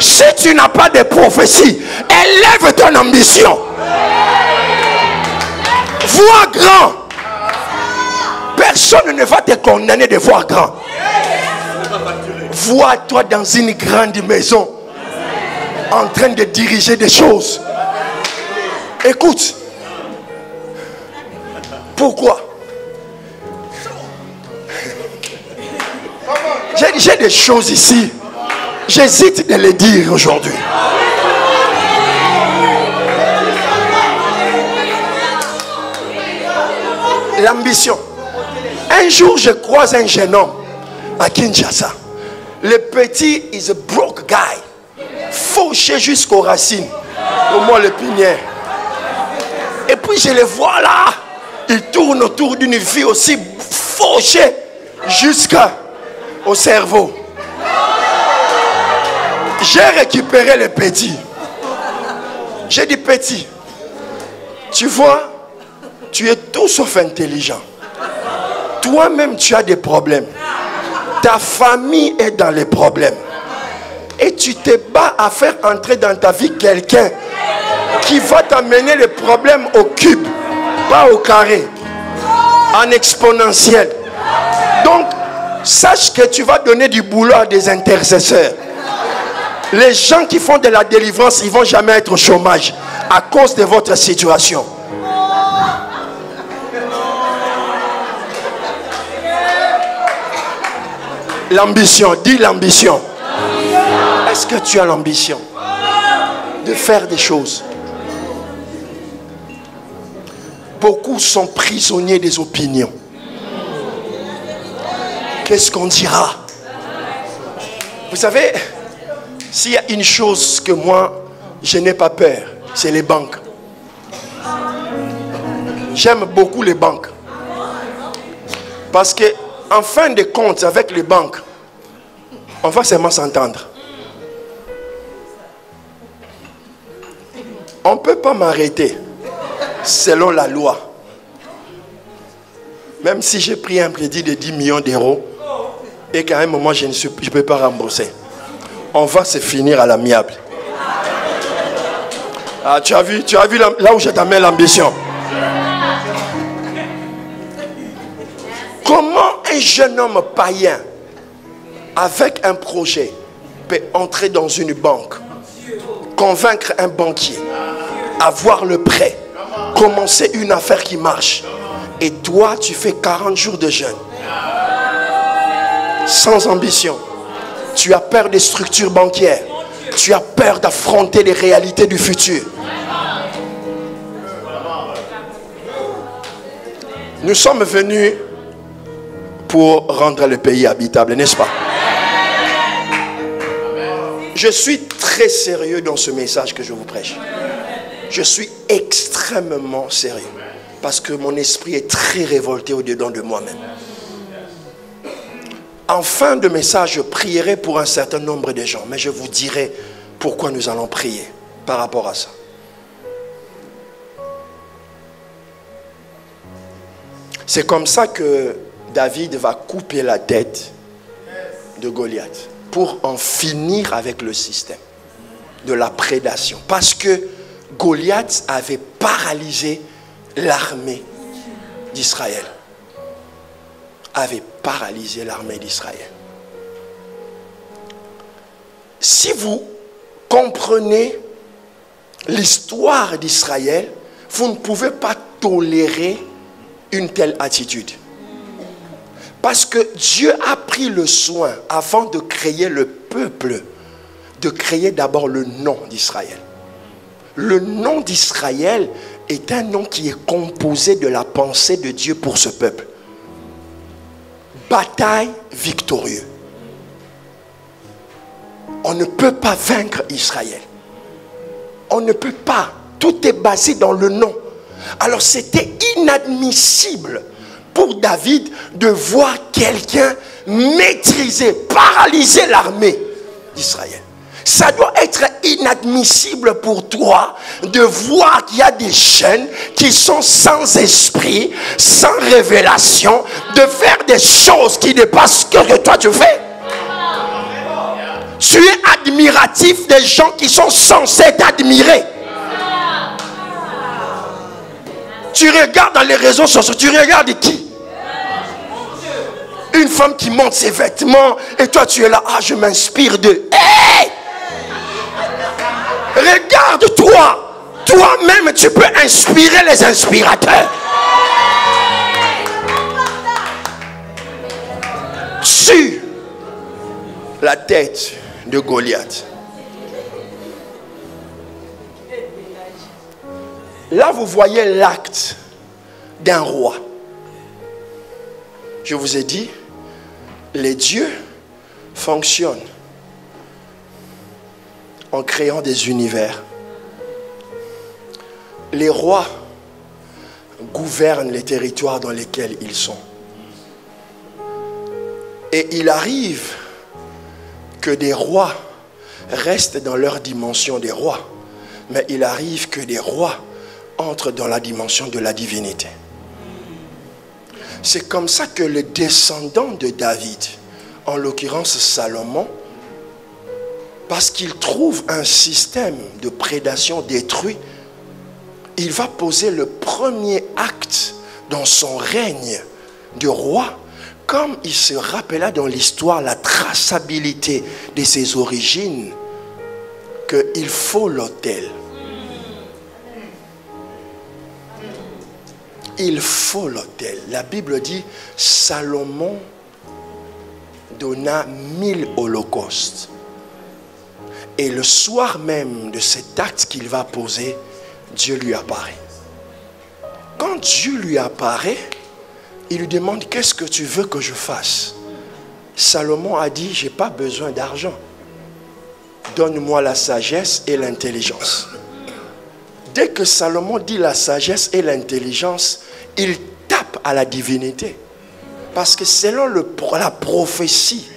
Si tu n'as pas de prophétie, élève ton ambition. Vois grand. Personne ne va te condamner de voir grand. Vois-toi dans une grande maison, en train de diriger des choses. Écoute. Pourquoi? J'ai des choses ici. J'hésite de les dire aujourd'hui. L'ambition. Un jour, je croise un jeune homme à Kinshasa. Le petit is a broke guy. Fauché jusqu'aux racines. Au moins le pinier. Et puis je le vois là. Il tourne autour d'une vie aussi fauchée jusqu'au cerveau. J'ai récupéré le petit. J'ai dit petit. Tu vois, tu es tout sauf intelligent. Toi-même, tu as des problèmes. Ta famille est dans les problèmes. Et tu te bats à faire entrer dans ta vie quelqu'un qui va t'amener les problèmes au cube, pas au carré, en exponentiel. Donc, sache que tu vas donner du boulot à des intercesseurs. Les gens qui font de la délivrance, ils ne vont jamais être au chômage à cause de votre situation. L'ambition, dis l'ambition. Est-ce que tu as l'ambition de faire des choses? Beaucoup sont prisonniers des opinions. Qu'est-ce qu'on dira? Vous savez, s'il y a une chose que moi, je n'ai pas peur, c'est les banques. J'aime beaucoup les banques. Parce que, en fin de compte, avec les banques, on va seulement s'entendre. On ne peut pas m'arrêter selon la loi. Même si j'ai pris un crédit de 10 millions d'euros et qu'à un moment je ne peux pas rembourser. On va se finir à l'amiable. Ah, tu as vu là où je t'amène l'ambition. Comment un jeune homme païen avec un projet peut entrer dans une banque, convaincre un banquier, avoir le prêt, commencer une affaire qui marche, et toi tu fais 40 jours de jeûne sans ambition? Tu as peur des structures bancaires, tu as peur d'affronter les réalités du futur. Nous sommes venus pour rendre le pays habitable, n'est-ce pas? Je suis très sérieux dans ce message que je vous prêche. Je suis extrêmement sérieux. Parce que mon esprit est très révolté au-dedans de moi-même. En fin de message, je prierai pour un certain nombre de gens. Mais je vous dirai pourquoi nous allons prier par rapport à ça. C'est comme ça que David va couper la tête de Goliath. Pour en finir avec le système de la prédation. Parce que Goliath avait paralysé l'armée d'Israël. Avait paralysé l'armée d'Israël. Si vous comprenez l'histoire d'Israël, vous ne pouvez pas tolérer une telle attitude. Parce que Dieu a pris le soin, avant de créer le peuple, de créer d'abord le nom d'Israël. Le nom d'Israël est un nom qui est composé de la pensée de Dieu pour ce peuple. Bataille victorieuse. On ne peut pas vaincre Israël. On ne peut pas. Tout est basé dans le nom. Alors c'était inadmissible pour David de voir quelqu'un maîtriser, paralyser l'armée d'Israël. Ça doit être inadmissible pour toi de voir qu'il y a des jeunes qui sont sans esprit, sans révélation, de faire des choses qui dépassent ce que toi tu fais. Tu es admiratif des gens qui sont censés t'admirer. Tu regardes dans les réseaux sociaux, tu regardes qui? Une femme qui monte ses vêtements et toi tu es là, ah je m'inspire de... Hey! Regarde-toi. Toi-même tu peux inspirer les inspirateurs. Sur la tête de Goliath. Là vous voyez l'acte d'un roi. Je vous ai dit, les dieux fonctionnent en créant des univers. Les rois gouvernent les territoires dans lesquels ils sont. Et il arrive que des rois restent dans leur dimension des rois, mais il arrive que des rois entrent dans la dimension de la divinité. C'est comme ça que le descendant de David, en l'occurrence Salomon, parce qu'il trouve un système de prédation détruit, il va poser le premier acte dans son règne de roi, comme il se rappela dans l'histoire la traçabilité de ses origines, qu'il faut l'autel. Il faut l'autel. La Bible dit, Salomon donna 1000 holocaustes. Et le soir même de cet acte qu'il va poser, Dieu lui apparaît. Quand Dieu lui apparaît, il lui demande, qu'est-ce que tu veux que je fasse? Salomon a dit, j'ai pas besoin d'argent. Donne-moi la sagesse et l'intelligence. Dès que Salomon dit la sagesse et l'intelligence, il tape à la divinité. Parce que selon la prophétie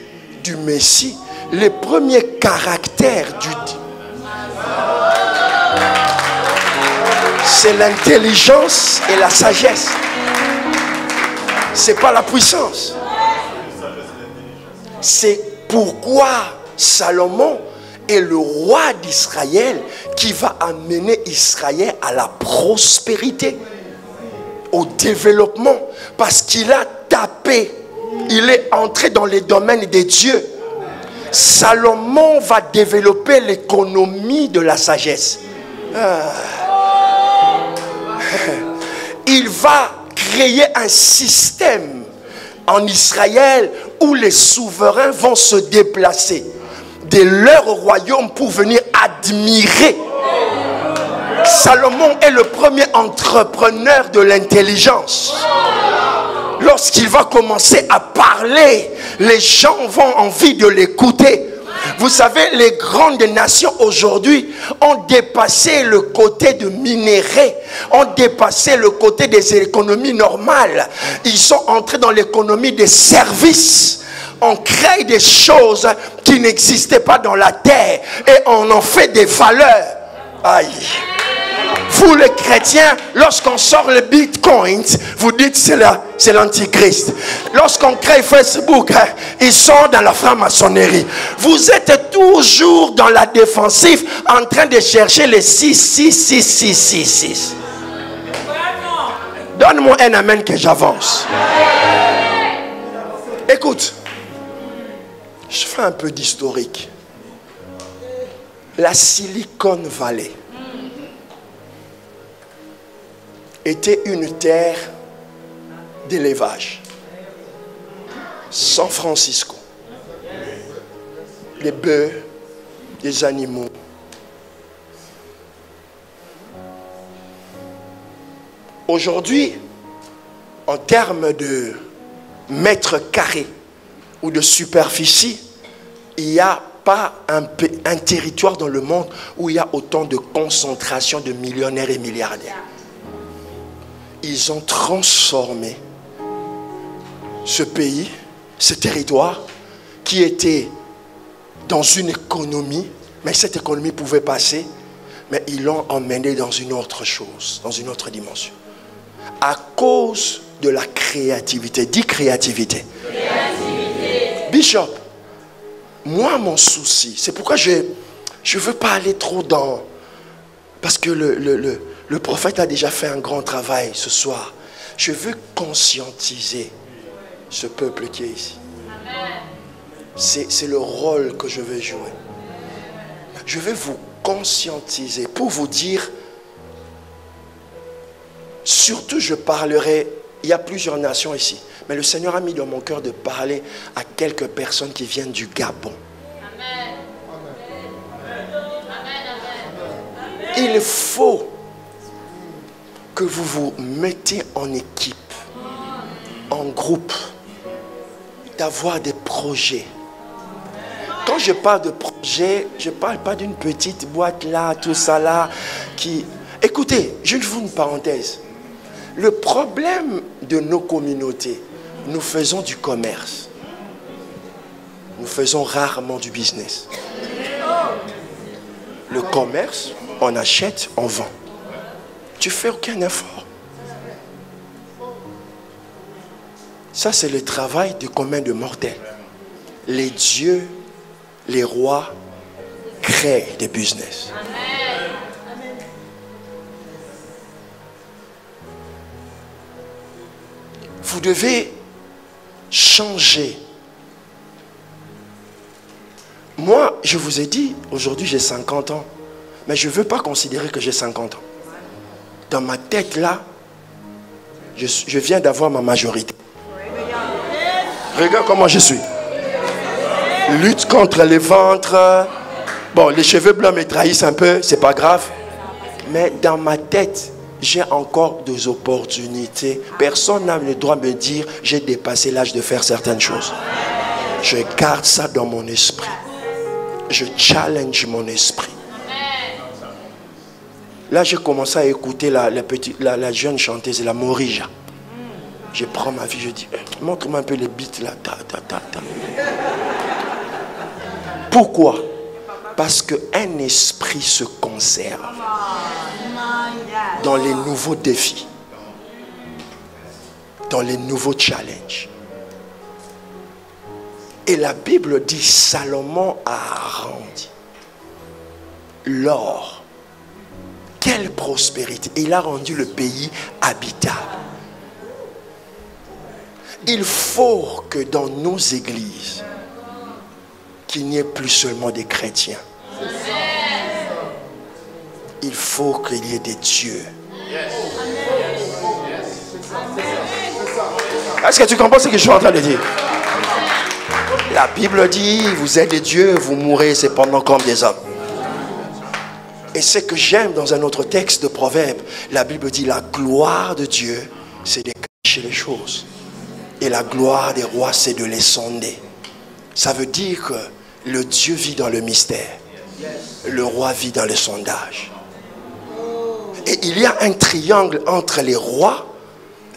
du Messie, les premiers caractères c'est l'intelligence et la sagesse. C'est pas la puissance. C'est pourquoi Salomon est le roi d'Israël qui va amener Israël à la prospérité, au développement, parce qu'il a tapé, il est entré dans les domaines des dieux. Salomon va développer l'économie de la sagesse. Il va créer un système en Israël où les souverains vont se déplacer de leur royaume pour venir admirer. Salomon est le premier entrepreneur de l'intelligence. Lorsqu'il va commencer à parler, les gens vont envie de l'écouter. Vous savez, les grandes nations aujourd'hui ont dépassé le côté de minerais, ont dépassé le côté des économies normales. Ils sont entrés dans l'économie des services. On crée des choses qui n'existaient pas dans la terre et on en fait des valeurs. Aïe. Vous les chrétiens, lorsqu'on sort le bitcoin, vous dites c'est l'antichrist. Lorsqu'on crée Facebook, ils sont dans la franc-maçonnerie. Vous êtes toujours dans la défensive en train de chercher les 6. Donne-moi un amen que j'avance. Écoute, je fais un peu d'historique. La Silicon Valley était une terre d'élevage. San Francisco. Des bœufs, des animaux. Aujourd'hui, en termes de mètres carrés ou de superficie, il n'y a pas un territoire dans le monde où il y a autant de concentration de millionnaires et milliardaires. Ils ont transformé ce pays, ce territoire qui était dans une économie, mais cette économie pouvait passer, mais ils l'ont emmené dans une autre chose, dans une autre dimension. À cause de la créativité. Dis créativité. Créativité. Bishop, moi mon souci, c'est pourquoi je ne veux pas aller trop dans... Parce que le prophète a déjà fait un grand travail ce soir. Je veux conscientiser ce peuple qui est ici. C'est le rôle que je veux jouer. Je vais vous conscientiser pour vous dire, surtout je parlerai, il y a plusieurs nations ici, mais le Seigneur a mis dans mon cœur de parler à quelques personnes qui viennent du Gabon. Il faut que vous vous mettez en équipe, en groupe, d'avoir des projets. Quand je parle de projet, je ne parle pas d'une petite boîte là, tout ça là, qui... Écoutez, je vous fais une parenthèse. Le problème de nos communautés, nous faisons du commerce. Nous faisons rarement du business. Le commerce, on achète, on vend. Tu fais aucun effort. Ça, c'est le travail du commun de mortels. Les dieux, les rois créent des business. Vous devez changer. Moi, je vous ai dit, aujourd'hui j'ai 50 ans. Mais je ne veux pas considérer que j'ai 50 ans. Dans ma tête là, je viens d'avoir ma majorité. Regarde comment je suis. Lutte contre les ventres. Bon, les cheveux blancs me trahissent un peu, c'est pas grave. Mais dans ma tête, j'ai encore des opportunités. Personne n'a le droit de me dire j'ai dépassé l'âge de faire certaines choses. Je garde ça dans mon esprit. Je challenge mon esprit. Là, j'ai commencé à écouter la jeune chanteuse, la Morija. Je prends ma fille, je dis, montre-moi un peu les beats là. Pourquoi? Parce qu'un esprit se conserve dans les nouveaux défis, dans les nouveaux challenges. Et la Bible dit, Salomon a rendu l'or. Quelle prospérité! Il a rendu le pays habitable. Il faut que dans nos églises, qu'il n'y ait plus seulement des chrétiens. Il faut qu'il y ait des dieux. Est-ce que tu comprends ce que je suis en train de dire? La Bible dit, vous êtes des dieux, vous mourrez cependant comme des hommes. Et ce que j'aime dans un autre texte de Proverbe, la Bible dit, la gloire de Dieu, c'est de cacher les choses. Et la gloire des rois, c'est de les sonder. Ça veut dire que le Dieu vit dans le mystère. Le roi vit dans le sondage. Et il y a un triangle entre les rois,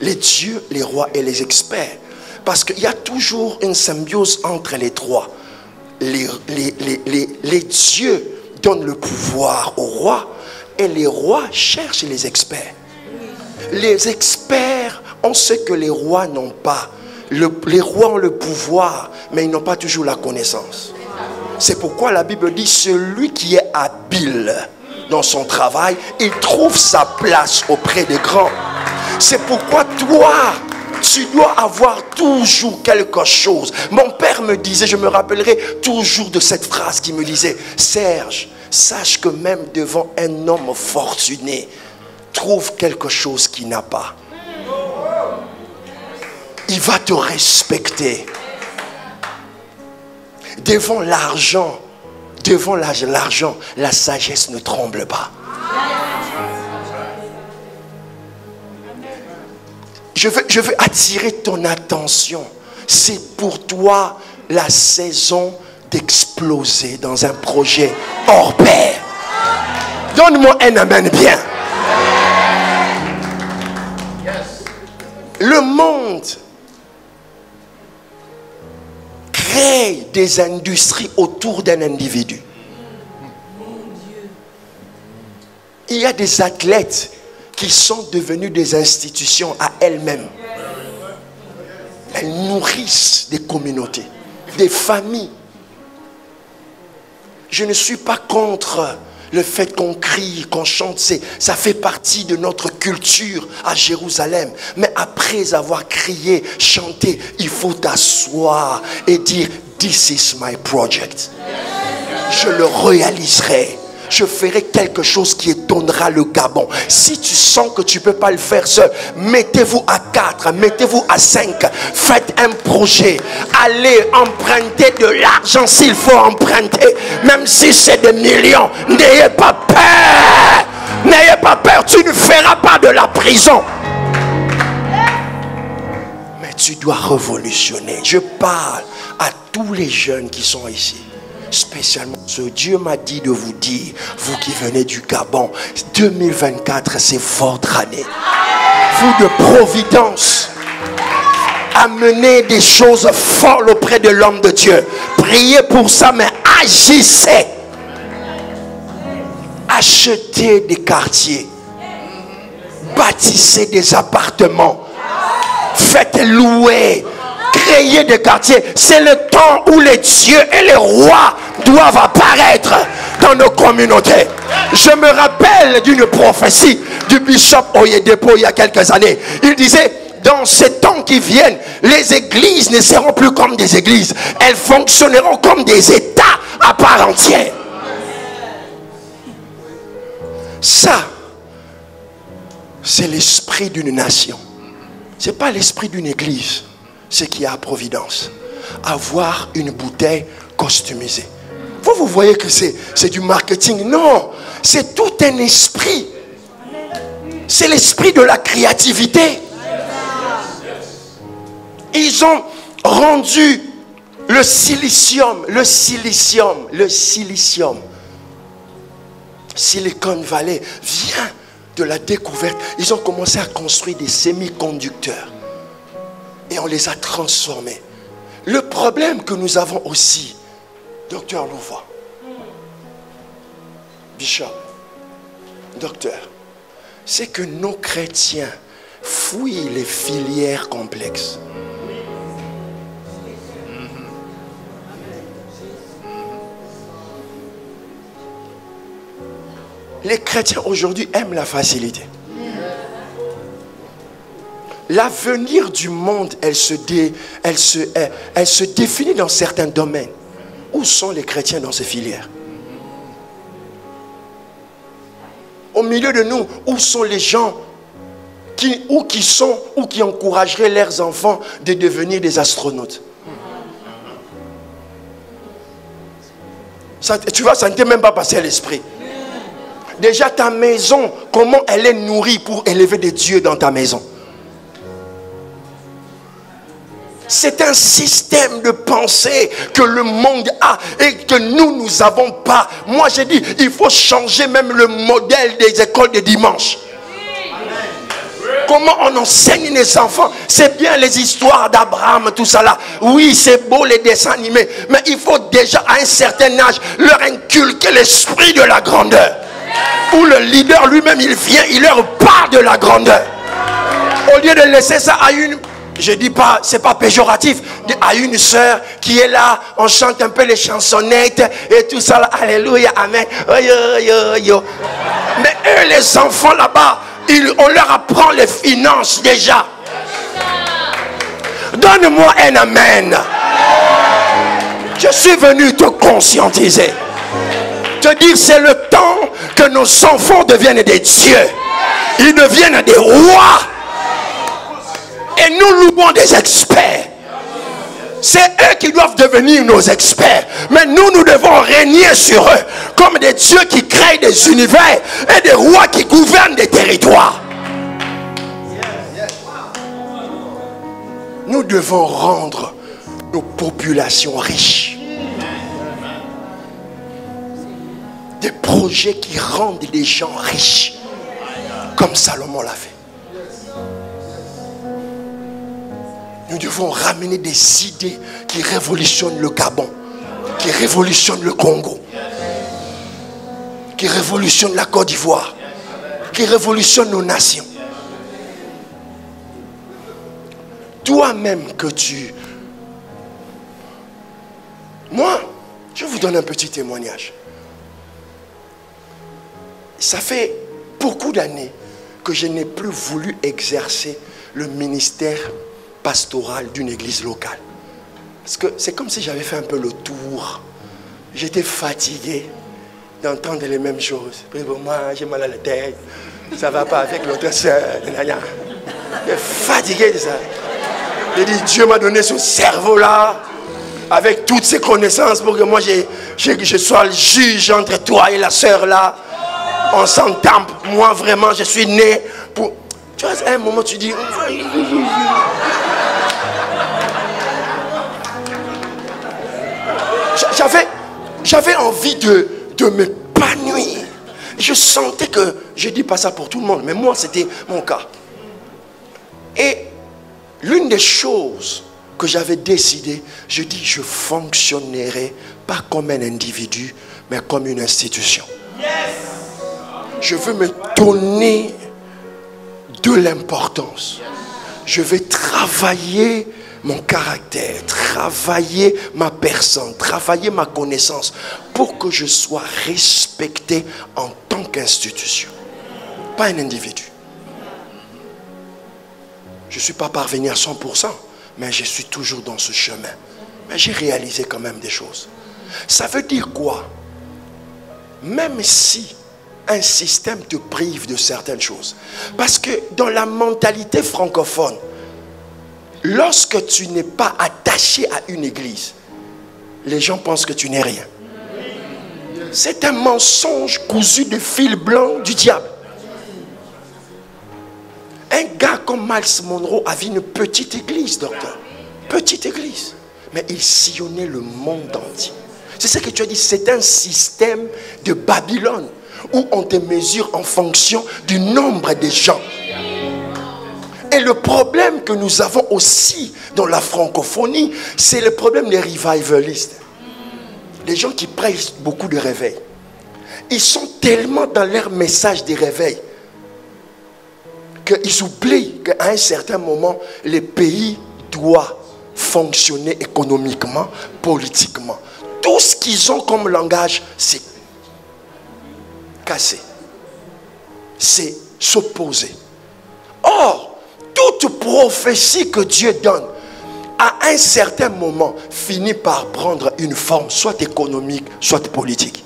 les dieux, les rois et les experts. Parce qu'il y a toujours une symbiose entre les trois. Les dieux donnent le pouvoir aux rois et les rois cherchent les experts. Les experts ont ce que les rois n'ont pas. Les rois ont le pouvoir, mais ils n'ont pas toujours la connaissance. C'est pourquoi la Bible dit, celui qui est habile dans son travail, il trouve sa place auprès des grands. C'est pourquoi toi, tu dois avoir toujours quelque chose. Mon père me disait, je me rappellerai toujours de cette phrase qui me disait, Serge, sache que même devant un homme fortuné, trouve quelque chose qu'il n'a pas. Il va te respecter. Devant l'argent, la sagesse ne tremble pas. Je veux attirer ton attention. C'est pour toi la saison d'exploser dans un projet hors pair. Donne-moi un amen bien. Le monde crée des industries autour d'un individu. Il y a des athlètes qui sont devenus des institutions à elles-mêmes. Elles nourrissent des communautés, des familles. Je ne suis pas contre le fait qu'on crie, qu'on chante, ça fait partie de notre culture à Jérusalem. Mais après avoir crié, chanté, il faut t'asseoir et dire, this is my project. Je le réaliserai. Je ferai quelque chose qui étonnera le Gabon. Si tu sens que tu ne peux pas le faire seul, mettez-vous à 4, mettez-vous à 5. Faites un projet. Allez emprunter de l'argent s'il faut emprunter. Même si c'est des millions. N'ayez pas peur. N'ayez pas peur. Tu ne feras pas de la prison. Mais tu tu dois révolutionner. Je parle à tous les jeunes qui sont ici. Spécialement ce Dieu m'a dit de vous dire, vous qui venez du Gabon, 2024 c'est votre année. Vous de providence, amenez des choses folles auprès de l'homme de Dieu. Priez pour ça, mais agissez. Achetez des quartiers, bâtissez des appartements, faites louer, créez des quartiers. C'est le temps où les dieux et les rois doivent apparaître dans nos communautés. Je me rappelle d'une prophétie du bishop Oyedepo il y a quelques années. Il disait, dans ces temps qui viennent, les églises ne seront plus comme des églises. Elles fonctionneront comme des États à part entière. Ça, c'est l'esprit d'une nation. Ce n'est pas l'esprit d'une église. Ce qui a à Providence. Avoir une bouteille costumisée. Vous voyez que c'est du marketing. Non, c'est tout un esprit. C'est l'esprit de la créativité. Ils ont rendu le silicium, Silicon Valley vient de la découverte. Ils ont commencé à construire des semi-conducteurs et on les a transformés. Le problème que nous avons aussi, docteur Louvois, Bishop, docteur, c'est que nos chrétiens fouillent les filières complexes. Les chrétiens aujourd'hui aiment la facilité. L'avenir du monde, elle se définit dans certains domaines. Où sont les chrétiens dans ces filières? Au milieu de nous, où sont les gens qui encourageraient leurs enfants de devenir des astronautes? Ça, tu vois, ça ne t'est même pas passé à l'esprit. Déjà ta maison, comment elle est nourrie pour élever des dieux dans ta maison? C'est un système de pensée que le monde a et que nous n'avons pas. Moi j'ai dit, il faut changer même le modèle des écoles de dimanche. Comment on enseigne les enfants? C'est bien les histoires d'Abraham, tout ça là. Oui, c'est beau les dessins animés. Mais il faut déjà à un certain âge leur inculquer l'esprit de la grandeur. Où le leader lui-même, il vient, il leur parle de la grandeur. Au lieu de laisser ça à une... Je dis pas, c'est pas péjoratif, à une sœur qui est là, on chante un peu les chansonnettes et tout ça là, alléluia, amen, oh, yo, yo, yo. Mais eux les enfants là-bas, on leur apprend les finances déjà. Donne-moi un amen. Je suis venu te conscientiser, te dire c'est le temps que nos enfants deviennent des dieux, ils deviennent des rois. Et nous louons des experts. C'est eux qui doivent devenir nos experts. Mais nous devons régner sur eux comme des dieux qui créent des univers et des rois qui gouvernent des territoires. Nous devons rendre nos populations riches. Des projets qui rendent les gens riches. Comme Salomon l'a fait. Nous devons ramener des idées qui révolutionnent le Gabon, qui révolutionnent le Congo, qui révolutionnent la Côte d'Ivoire, qui révolutionnent nos nations. Toi-même que tu... Moi, je vous donne un petit témoignage. Ça fait beaucoup d'années que je n'ai plus voulu exercer le ministère pastoral d'une église locale. Parce que c'est comme si j'avais fait un peu le tour. J'étais fatigué d'entendre les mêmes choses. Moi, j'ai mal à la tête. Ça ne va pas avec l'autre soeur. J'étais fatigué de ça. J'ai dit, Dieu m'a donné ce cerveau-là, avec toutes ces connaissances, pour que moi, je sois le juge entre toi et la soeur là. On s'entend. Moi, vraiment, je suis né pour... Tu vois, à un moment, tu dis... J'avais envie de m'épanouir. Je sentais que, je ne dis pas ça pour tout le monde, mais moi c'était mon cas. Et l'une des choses que j'avais décidé, je dis, je fonctionnerai pas comme un individu, mais comme une institution. Je veux me donner de l'importance. Je vais travailler mon caractère, travailler ma personne, travailler ma connaissance pour que je sois respecté en tant qu'institution, pas un individu. Je ne suis pas parvenu à 100%, mais je suis toujours dans ce chemin. Mais j'ai réalisé quand même des choses. Ça veut dire quoi? Même si un système te prive de certaines choses. Parce que dans la mentalité francophone, lorsque tu n'es pas attaché à une église, les gens pensent que tu n'es rien. C'est un mensonge cousu de fil blanc du diable. Un gars comme Miles Monroe avait une petite église, docteur. Petite église. Mais il sillonnait le monde entier. C'est ce que tu as dit, c'est un système de Babylone où on te mesure en fonction du nombre de gens. Et le problème que nous avons aussi dans la francophonie, c'est le problème des revivalistes. Les gens qui prêchent beaucoup de réveil. Ils sont tellement dans leur message de réveil qu'ils oublient qu'à un certain moment, le pays doit fonctionner économiquement, politiquement. Tout ce qu'ils ont comme langage, c'est casser. C'est s'opposer. Or, toute prophétie que Dieu donne, à un certain moment, finit par prendre une forme, soit économique, soit politique.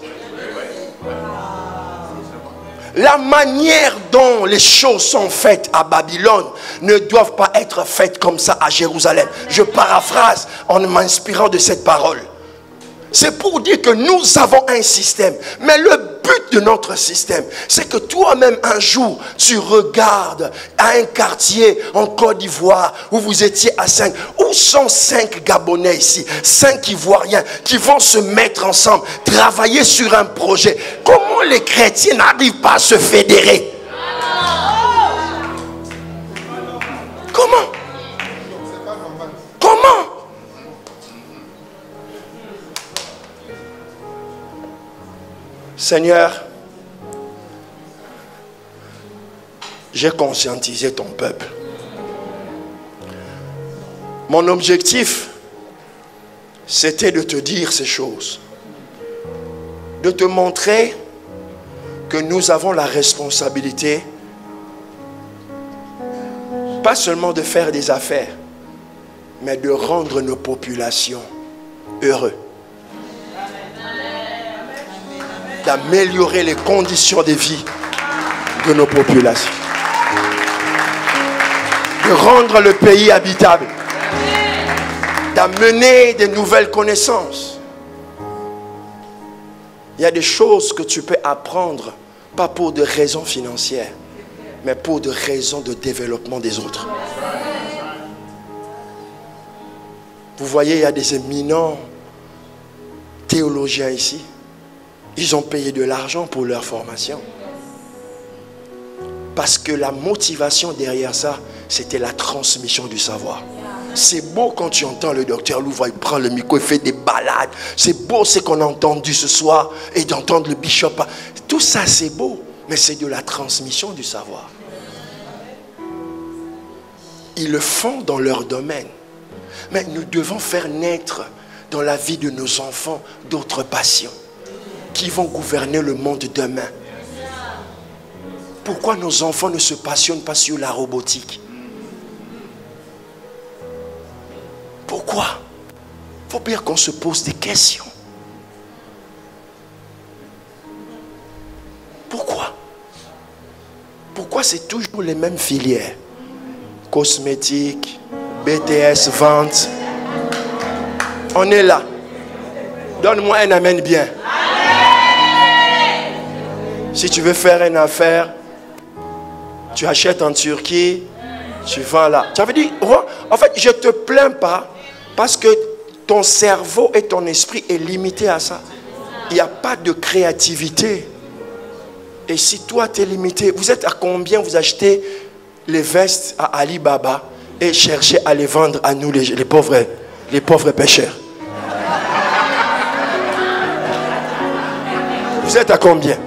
La manière dont les choses sont faites à Babylone ne doivent pas être faites comme ça à Jérusalem. Je paraphrase en m'inspirant de cette parole. C'est pour dire que nous avons un système. Mais le but de notre système, c'est que toi-même un jour, tu regardes à un quartier en Côte d'Ivoire où vous étiez à 5. Où sont 5 Gabonais ici? 5 Ivoiriens qui vont se mettre ensemble, travailler sur un projet. Comment les chrétiens n'arrivent pas à se fédérer? Comment? Comment? Seigneur, j'ai conscientisé ton peuple. Mon objectif, c'était de te dire ces choses. De te montrer que nous avons la responsabilité, pas seulement de faire des affaires, mais de rendre nos populations heureuses. D'améliorer les conditions de vie de nos populations. De rendre le pays habitable. D'amener de nouvelles connaissances. Il y a des choses que tu peux apprendre, pas pour des raisons financières, mais pour des raisons de développement des autres. Vous voyez, il y a des éminents théologiens ici. Ils ont payé de l'argent pour leur formation. Parce que la motivation derrière ça, c'était la transmission du savoir. C'est beau quand tu entends le docteur Louvois, il prend le micro, il fait des balades. C'est beau ce qu'on a entendu ce soir et d'entendre le bishop. Tout ça c'est beau, mais c'est de la transmission du savoir. Ils le font dans leur domaine. Mais nous devons faire naître dans la vie de nos enfants d'autres passions qui vont gouverner le monde demain. Pourquoi nos enfants ne se passionnent pas sur la robotique? Pourquoi? Il faut bien qu'on se pose des questions. Pourquoi? Pourquoi c'est toujours les mêmes filières? Cosmétiques, BTS, vente. On est là. Donne-moi un amen bien. Si tu veux faire une affaire, tu achètes en Turquie, tu vends là. Tu avais dit, en fait, je ne te plains pas parce que Ton cerveau et ton esprit est limité à ça. Il n'y a pas de créativité. Et si toi tu es limité, vous êtes à combien vous achetez les vestes à Alibaba et cherchez à les vendre à nous les pauvres pêcheurs? Vous êtes à combien?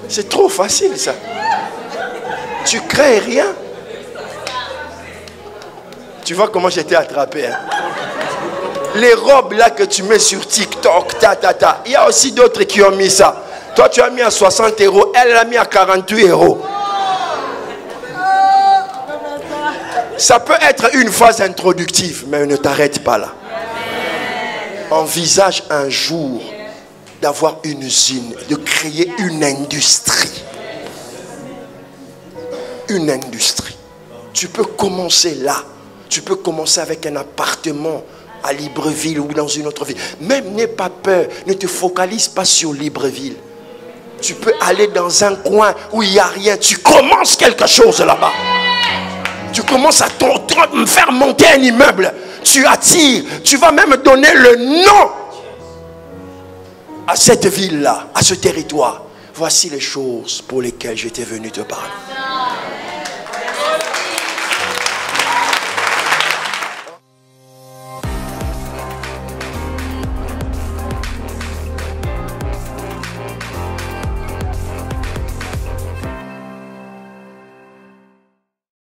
C'est trop facile ça. Tu crées rien. Tu vois comment j'étais attrapé, hein? Les robes là que tu mets sur TikTok, il y a aussi d'autres qui ont mis ça. Toi tu as mis à 60 €, elle l'a mis à 48 €. Ça peut être une phase introductive, mais ne t'arrête pas là. Envisage un jour d'avoir une usine, de créer une industrie. Une industrie. Tu peux commencer là. Tu peux commencer avec un appartement à Libreville ou dans une autre ville. Même n'aie pas peur. Ne te focalise pas sur Libreville. Tu peux aller dans un coin où il n'y a rien. Tu commences quelque chose là-bas. Tu commences à faire monter un immeuble. Tu attires. Tu vas même donner le nom à cette ville-là, à ce territoire. Voici les choses pour lesquelles j'étais venu te parler.